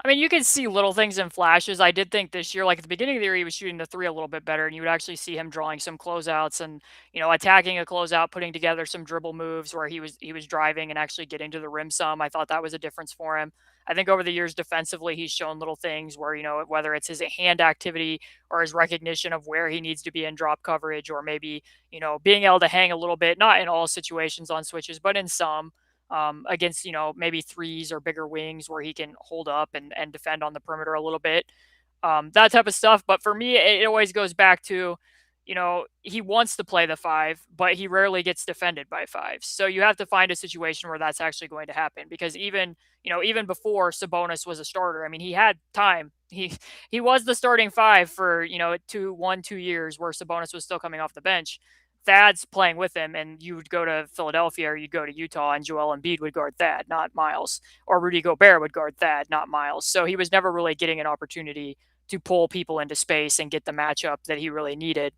I mean, you can see little things in flashes. I did think this year, like at the beginning of the year, he was shooting the 3 a little bit better, and you would actually see him drawing some closeouts and, attacking a closeout, putting together some dribble moves where he was driving and actually getting to the rim some. I thought that was a difference for him. I think over the years defensively, he's shown little things where, whether it's his hand activity or his recognition of where he needs to be in drop coverage, or maybe, being able to hang a little bit, not in all situations on switches, but in some. Against, maybe threes or bigger wings where he can hold up and defend on the perimeter a little bit. That type of stuff. But for me, it always goes back to, he wants to play the 5, but he rarely gets defended by 5s. So you have to find a situation where that's actually going to happen, because even before Sabonis was a starter, I mean, he had time. He was the starting 5 for, 2 years where Sabonis was still coming off the bench. Thad's playing with him, and you would go to Philadelphia or you'd go to Utah, and Joel Embiid would guard Thad, not Miles, or Rudy Gobert would guard Thad, not Miles. So he was never really getting an opportunity to pull people into space and get the matchup that he really needed.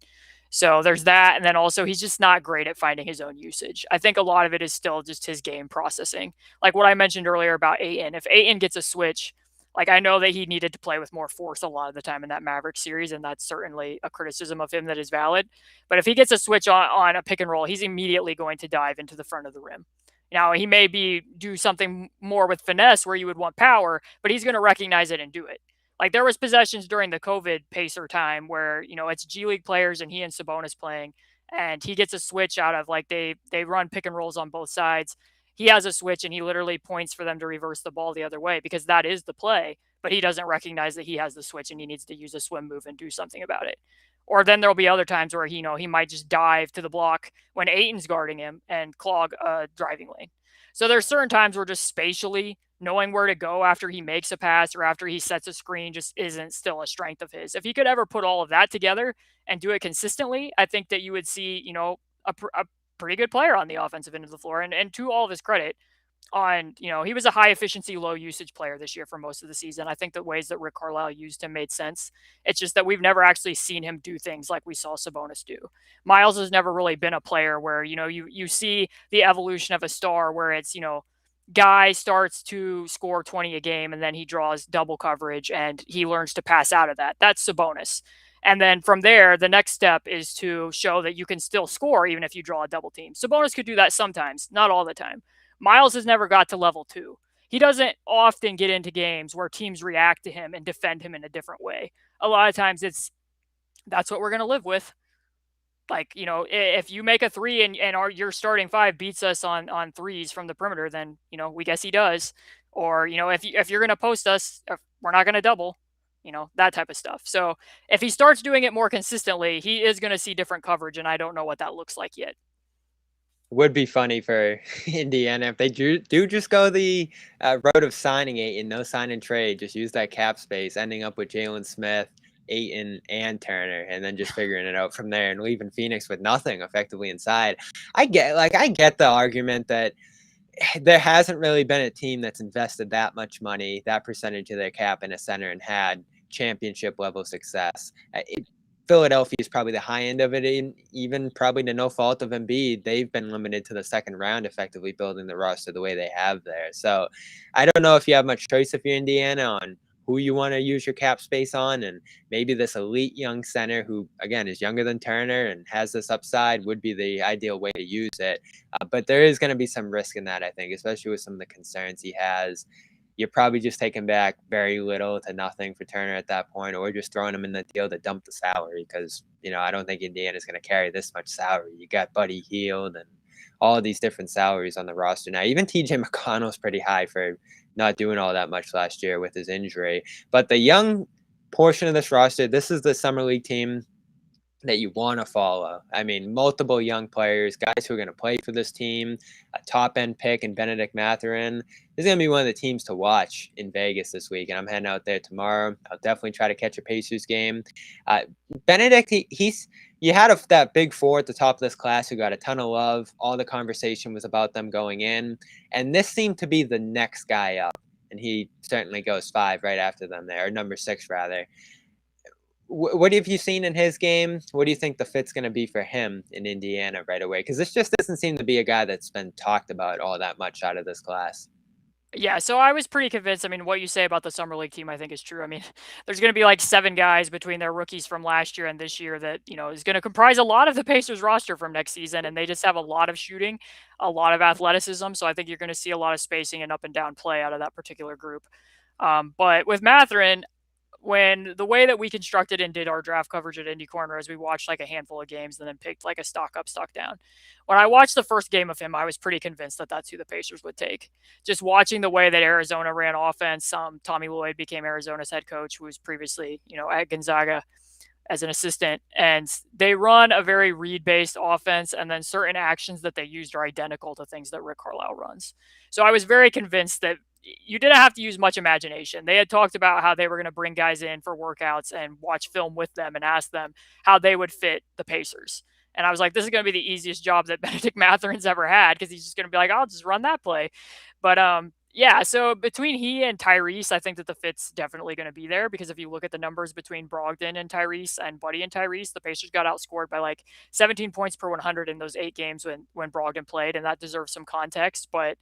So there's that. And then also, he's just not great at finding his own usage. I think a lot of it is still just his game processing. Like what I mentioned earlier about Ayton. If Ayton gets a switch, like, I know that he needed to play with more force a lot of the time in that Maverick series, and that's certainly a criticism of him that is valid. But if he gets a switch on a pick and roll, he's immediately going to dive into the front of the rim. Now, he may do something more with finesse where you would want power, but he's going to recognize it and do it. Like, there was possessions during the COVID Pacer time where, it's G League players and he and Sabonis playing, and he gets a switch out of, like, they run pick and rolls on both sides. He has a switch and he literally points for them to reverse the ball the other way because that is the play, but he doesn't recognize that he has the switch and he needs to use a swim move and do something about it. Or then there'll be other times where he might just dive to the block when Ayton's guarding him and clog a driving lane. So there's certain times where just spatially knowing where to go after he makes a pass or after he sets a screen just isn't still a strength of his. If he could ever put all of that together and do it consistently, I think that you would see, a pretty good player on the offensive end of the floor. And to all of his credit, he was a high efficiency, low usage player this year for most of the season. I think the ways that Rick Carlisle used him made sense. It's just that we've never actually seen him do things like we saw Sabonis do. Miles has never really been a player where, you see the evolution of a star where it's, guy starts to score 20 a game and then he draws double coverage and he learns to pass out of that. That's Sabonis. And then from there, the next step is to show that you can still score even if you draw a double team. Sabonis could do that sometimes, not all the time. Miles has never got to level 2. He doesn't often get into games where teams react to him and defend him in a different way. A lot of times that's what we're going to live with. Like, if you make a 3 and your starting 5 beats us on threes from the perimeter, then, we guess he does. Or, if you're going to post us, we're not going to double, that type of stuff. So if he starts doing it more consistently, he is going to see different coverage. And I don't know what that looks like yet. Would be funny for Indiana if they do just go the road of signing Ayton, no sign and trade, just use that cap space, ending up with Jalen Smith, Ayton, and Turner, and then just figuring it out from there and leaving Phoenix with nothing effectively inside. I get the argument that there hasn't really been a team that's invested that much money, that percentage of their cap in a center and had championship level success. Philadelphia is probably the high end of it, even probably to no fault of Embiid. They've been limited to the second round, effectively building the roster the way they have there. So I don't know if you have much choice if you're Indiana on who you want to use your cap space on, and maybe this elite young center who, again, is younger than Turner and has this upside would be the ideal way to use it. But there is going to be some risk in that, I think, especially with some of the concerns he has. You're probably just taking back very little to nothing for Turner at that point, or just throwing him in the deal to dump the salary because, I don't think Indiana's going to carry this much salary. You got Buddy Hield and all of these different salaries on the roster now. Even TJ McConnell's pretty high for not doing all that much last year with his injury. But the young portion of this roster, this is the summer league team that you want to follow. I mean, multiple young players, guys who are going to play for this team, a top-end pick in Benedict Mathurin. This is going to be one of the teams to watch in Vegas this week, and I'm heading out there tomorrow. I'll definitely try to catch a Pacers game. Benedict, you had that big 4 at the top of this class who got a ton of love. All the conversation was about them going in, and this seemed to be the next guy up, and he certainly goes 5 right after them there, or number 6 rather. What have you seen in his game? What do you think the fit's going to be for him in Indiana right away? Because this just doesn't seem to be a guy that's been talked about all that much out of this class. Yeah, so I was pretty convinced. I mean, what you say about the summer league team, I think is true. I mean, there's going to be like 7 guys between their rookies from last year and this year that, is going to comprise a lot of the Pacers roster from next season. And they just have a lot of shooting, a lot of athleticism. So I think you're going to see a lot of spacing and up and down play out of that particular group. But with Mathurin, when the way that we constructed and did our draft coverage at Indy Cornrows, we watched like a handful of games and then picked like a stock up, stock down. When I watched the first game of him, I was pretty convinced that that's who the Pacers would take. Just watching the way that Arizona ran offense, Tommy Lloyd became Arizona's head coach, who was previously, at Gonzaga. as an assistant, and they run a very read-based offense, and then certain actions that they used are identical to things that Rick Carlisle runs. So I was very convinced that you didn't have to use much imagination. They had talked about how they were going to bring guys in for workouts and watch film with them and ask them how they would fit the Pacers. And I was like, this is going to be the easiest job that Benedict Mathurin's ever had, because he's just going to be like, I'll just run that play. But yeah, so between he and Tyrese, I think that the fit's definitely going to be there, because if you look at the numbers between Brogdon and Tyrese and Buddy and Tyrese, the Pacers got outscored by like 17 points per 100 in those 8 games when Brogdon played, and that deserves some context. But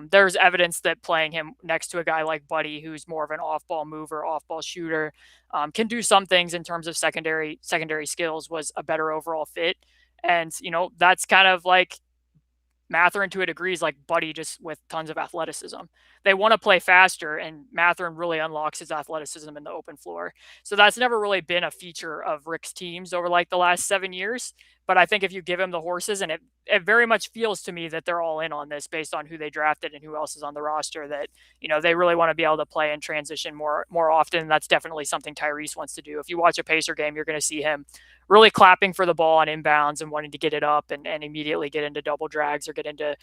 there's evidence that playing him next to a guy like Buddy, who's more of an off-ball mover, off-ball shooter, can do some things in terms of secondary skills, was a better overall fit. And that's kind of like Mathurin to a degree is like Buddy, just with tons of athleticism. They want to play faster, and Mathurin really unlocks his athleticism in the open floor. So that's never really been a feature of Rick's teams over like the last 7 years. But I think if you give him the horses, and it very much feels to me that they're all in on this based on who they drafted and who else is on the roster, that they really want to be able to play and transition more often. And that's definitely something Tyrese wants to do. If you watch a Pacer game, you're going to see him really clapping for the ball on inbounds and wanting to get it up and immediately get into double drags or get into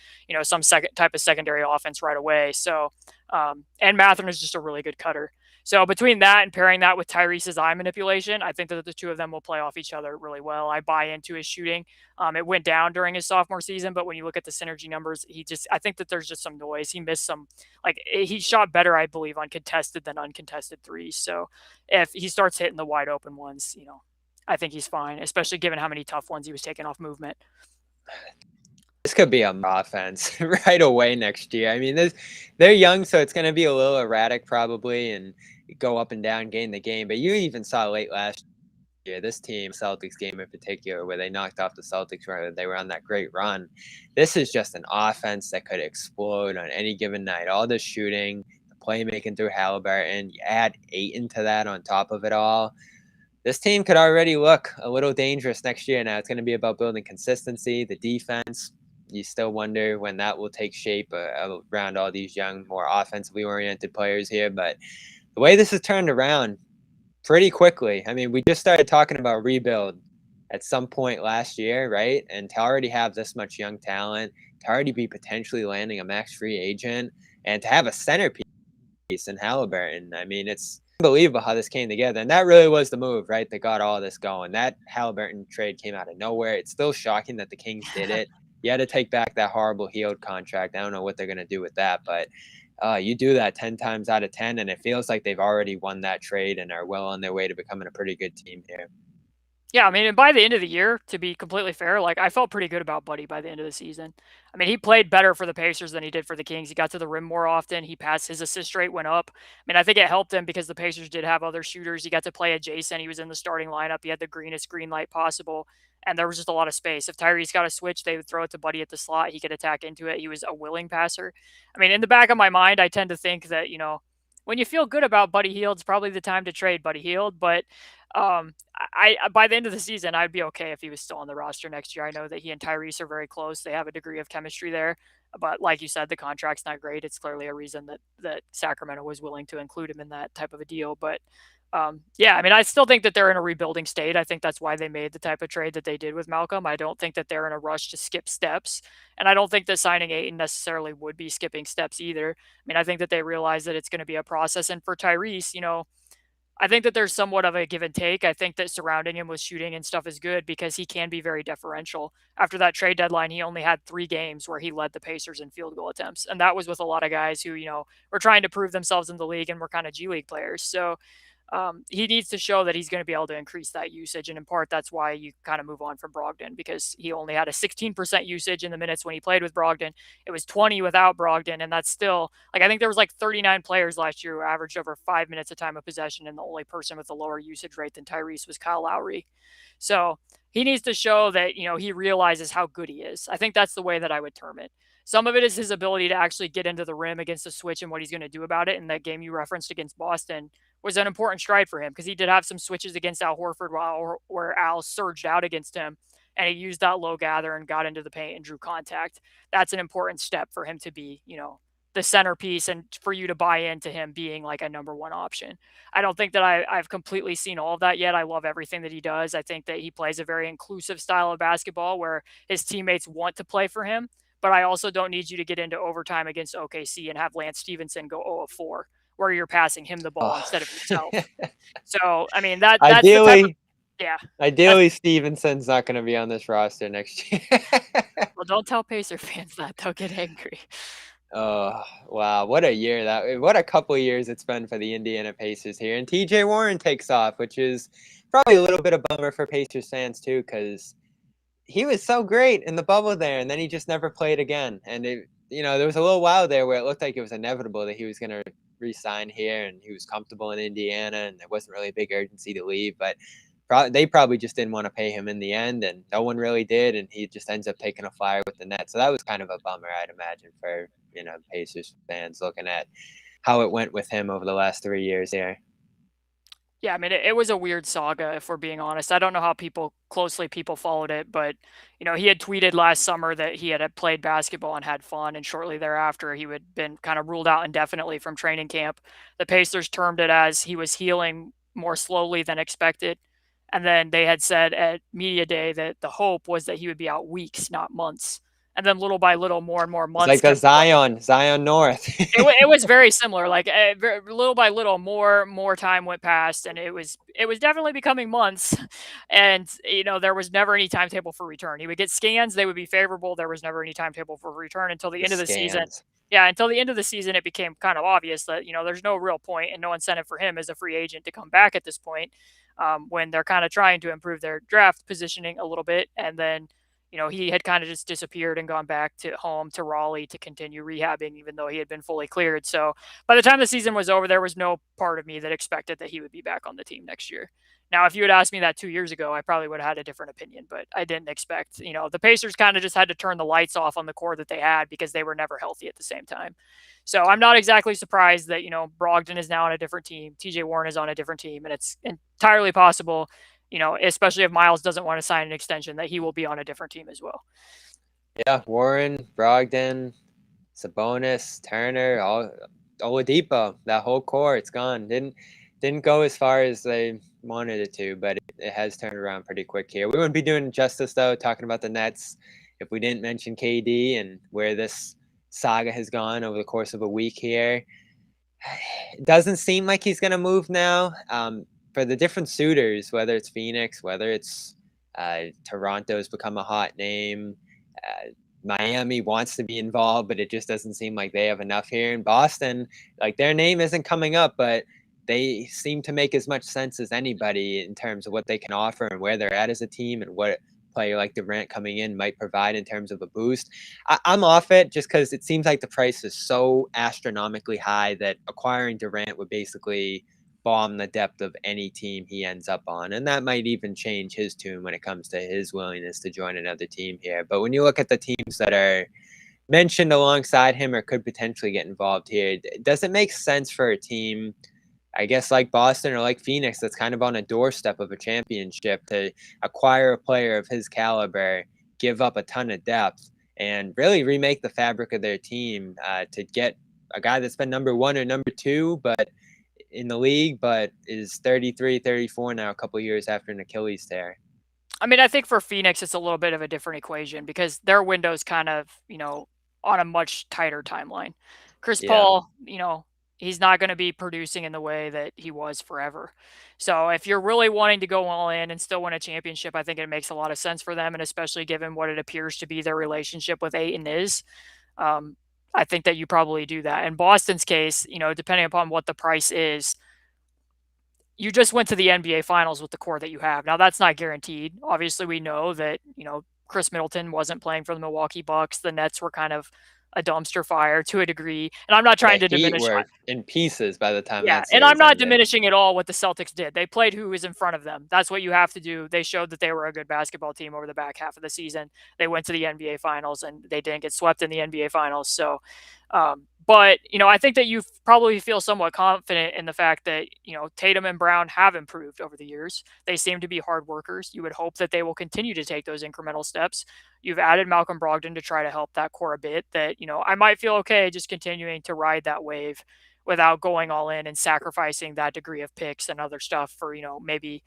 some type of secondary offense right away. So and Mathurin is just a really good cutter. So between that and pairing that with Tyrese's eye manipulation, I think that the two of them will play off each other really well. I buy into his shooting. It went down during his sophomore season, but when you look at the synergy numbers, I think that there's just some noise. He missed some, he shot better, I believe, on contested than uncontested threes. So if he starts hitting the wide open ones, I think he's fine, especially given how many tough ones he was taking off movement. This could be an offense right away next year. I mean, they're young, so it's going to be a little erratic probably and go up and down game to game. But you even saw late last year, this team, Celtics game in particular, where they knocked off the Celtics, where they were on that great run. This is just an offense that could explode on any given night. All the shooting, the playmaking through Halliburton, you add Ayton to that on top of it all. This team could already look a little dangerous next year. Now it's going to be about building consistency, the defense. You still wonder when that will take shape around all these young, more offensively oriented players here. But the way this has turned around pretty quickly. I mean, we just started talking about rebuild at some point last year, right? And to already have this much young talent, to already be potentially landing a max free agent, and to have a centerpiece in Halliburton. I mean, it's unbelievable how this came together. And that really was the move, right, that got all this going. That Halliburton trade came out of nowhere. It's still shocking that the Kings did it. You had to take back that horrible Hield contract. I don't know what they're going to do with that, but you do that 10 times out of 10, and it feels like they've already won that trade and are well on their way to becoming a pretty good team here. Yeah, I mean, and by the end of the year, to be completely fair, I felt pretty good about Buddy by the end of the season. I mean, he played better for the Pacers than he did for the Kings. He got to the rim more often. He passed, his assist rate went up. I mean, I think it helped him because the Pacers did have other shooters. He got to play adjacent. He was in the starting lineup. He had the greenest green light possible, and there was just a lot of space. If Tyrese got a switch, they would throw it to Buddy at the slot. He could attack into it. He was a willing passer. I mean, in the back of my mind, I tend to think that, when you feel good about Buddy Hield, it's probably the time to trade Buddy Hield, but I by the end of the season, I'd be okay if he was still on the roster next year. I know that he and Tyrese are very close. They have a degree of chemistry there, but like you said, the contract's not great. It's clearly a reason that Sacramento was willing to include him in that type of a deal. But yeah, I mean, I still think that they're in a rebuilding state. I think that's why they made the type of trade that they did with Malcolm. I don't think that they're in a rush to skip steps. And I don't think that signing Ayton necessarily would be skipping steps either. I mean, I think that they realize that it's going to be a process. And for Tyrese, I think that there's somewhat of a give and take. I think that surrounding him with shooting and stuff is good because he can be very deferential. After that trade deadline, he only had 3 games where he led the Pacers in field goal attempts. And that was with a lot of guys who, were trying to prove themselves in the league and were kind of G League players. So he needs to show that he's going to be able to increase that usage. And in part, that's why you kind of move on from Brogdon, because he only had a 16% usage in the minutes when he played with Brogdon. It was 20 without Brogdon. And that's still, I think there was 39 players last year who averaged over 5 minutes of time of possession. And the only person with a lower usage rate than Tyrese was Kyle Lowry. So he needs to show that, he realizes how good he is. I think that's the way that I would term it. Some of it is his ability to actually get into the rim against the switch and what he's going to do about it. And that game you referenced against Boston was an important stride for him because he did have some switches against Al Horford where Al surged out against him, and he used that low gather and got into the paint and drew contact. That's an important step for him to be, the centerpiece and for you to buy into him being like a number one option. I don't think that I've completely seen all of that yet. I love everything that he does. I think that he plays a very inclusive style of basketball where his teammates want to play for him, but I also don't need you to get into overtime against OKC and have Lance Stevenson go 0 of 4 where you're passing him the ball instead of yourself. So, I mean, that's the type of, yeah. Ideally, Stevenson's not going to be on this roster next year. Well, don't tell Pacer fans that. They'll get angry. Oh, wow. What a year what a couple of years it's been for the Indiana Pacers here. And TJ Warren takes off, which is probably a little bit of bummer for Pacers fans too, because he was so great in the bubble there, and then he just never played again. And there was a little while there where it looked like it was inevitable that he was going to re-sign here, and he was comfortable in Indiana, and there wasn't really a big urgency to leave. But they probably just didn't want to pay him in the end, and no one really did, and he just ends up taking a flyer with the Nets. So that was kind of a bummer, I'd imagine, for Pacers fans looking at how it went with him over the last 3 years here. Yeah, I mean, it was a weird saga, if we're being honest. I don't know how closely people followed it, but, he had tweeted last summer that he had played basketball and had fun, and shortly thereafter, he had been kind of ruled out indefinitely from training camp. The Pacers termed it as he was healing more slowly than expected, and then they had said at media day that the hope was that he would be out weeks, not months. And then little by little, more and more months. It's like the Zion North. It was very similar. Like little by little, more time went past, and it was definitely becoming months. And there was never any timetable for return. He would get scans; they would be favorable. There was never any timetable for return until the end of the season. Yeah, until the end of the season, it became kind of obvious that there's no real point and no incentive for him as a free agent to come back at this point, when they're kind of trying to improve their draft positioning a little bit, and then. He had kind of just disappeared and gone back to home to Raleigh to continue rehabbing, even though he had been fully cleared. So by the time the season was over, there was no part of me that expected that he would be back on the team next year. Now, if you had asked me that 2 years ago, I probably would have had a different opinion, but I didn't expect, the Pacers kind of just had to turn the lights off on the core that they had because they were never healthy at the same time. So I'm not exactly surprised that, Brogdon is now on a different team. TJ Warren is on a different team, and it's entirely possible, especially if Miles doesn't want to sign an extension, that he will be on a different team as well. Yeah, Warren, Brogdon, Sabonis, Turner, Oladipo, that whole core, it's gone. Didn't go as far as they wanted it to, but it has turned around pretty quick here. We wouldn't be doing justice, though, talking about the Nets if we didn't mention KD and where this saga has gone over the course of a week here. It doesn't seem like he's going to move now. For the different suitors, whether it's Phoenix, whether it's Toronto's become a hot name, Miami wants to be involved, but it just doesn't seem like they have enough here. In Boston, like their name isn't coming up, but they seem to make as much sense as anybody in terms of what they can offer and where they're at as a team and what a player like Durant coming in might provide in terms of a boost. I'm off it just because it seems like the price is so astronomically high that acquiring Durant would basically bomb the depth of any team he ends up on. And that might even change his tune when it comes to his willingness to join another team here. But when you look at the teams that are mentioned alongside him or could potentially get involved here, does it make sense for a team, I guess, like Boston or like Phoenix, that's kind of on a doorstep of a championship, to acquire a player of his caliber, give up a ton of depth, and really remake the fabric of their team to get a guy that's been number one or number two, but in the league, but is 33, 34 now, a couple of years after an Achilles tear? I mean, I think for Phoenix, it's a little bit of a different equation because their window's kind of, on a much tighter timeline. Chris Paul, he's not going to be producing in the way that he was forever. So if you're really wanting to go all in and still win a championship, I think it makes a lot of sense for them. And especially given what it appears to be their relationship with Ayton is, I think that you probably do that. In Boston's case, depending upon what the price is, you just went to the NBA Finals with the core that you have. Now, that's not guaranteed. Obviously, we know that, Chris Middleton wasn't playing for the Milwaukee Bucks. The Nets were kind of a dumpster fire to a degree. And I'm not trying to diminish in pieces by the time. Yeah, and I'm not diminishing at all what the Celtics did. They played who was in front of them. That's what you have to do. They showed that they were a good basketball team over the back half of the season. They went to the NBA Finals and they didn't get swept in the NBA Finals. So, but I think that you probably feel somewhat confident in the fact that Tatum and Brown have improved over the years. They seem to be hard workers. You would hope that they will continue to take those incremental steps. You've added Malcolm Brogdon to try to help that core a bit. That, I might feel okay just continuing to ride that wave without going all in and sacrificing that degree of picks and other stuff for, maybe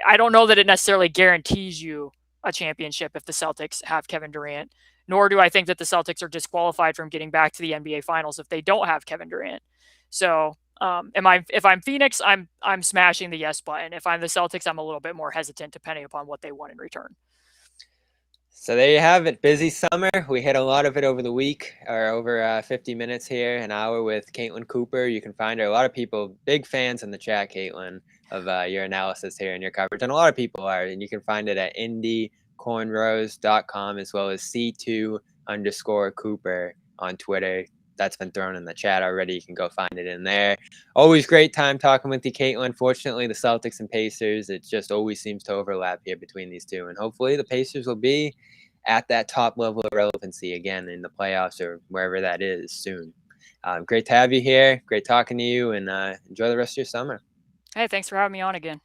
I don't know that it necessarily guarantees you a championship if the Celtics have Kevin Durant, nor do I think that the Celtics are disqualified from getting back to the NBA Finals if they don't have Kevin Durant. So, if I'm Phoenix, I'm smashing the yes button. If I'm the Celtics, I'm a little bit more hesitant depending upon what they want in return. So there you have it. Busy summer. We hit a lot of it over the week, or over 50 minutes here, an hour with Caitlin Cooper. You can find her. A lot of people, big fans in the chat, Caitlin, of your analysis here and your coverage. And a lot of people are. And you can find it at indycornrows.com, as well as C2_Cooper on Twitter. That's been thrown in the chat already. You can go find it in there. Always great time talking with you, Caitlin. Fortunately, the Celtics and Pacers, it just always seems to overlap here between these two. And hopefully the Pacers will be at that top level of relevancy again in the playoffs or wherever that is soon. Great to have you here. Great talking to you, and enjoy the rest of your summer. Hey, thanks for having me on again.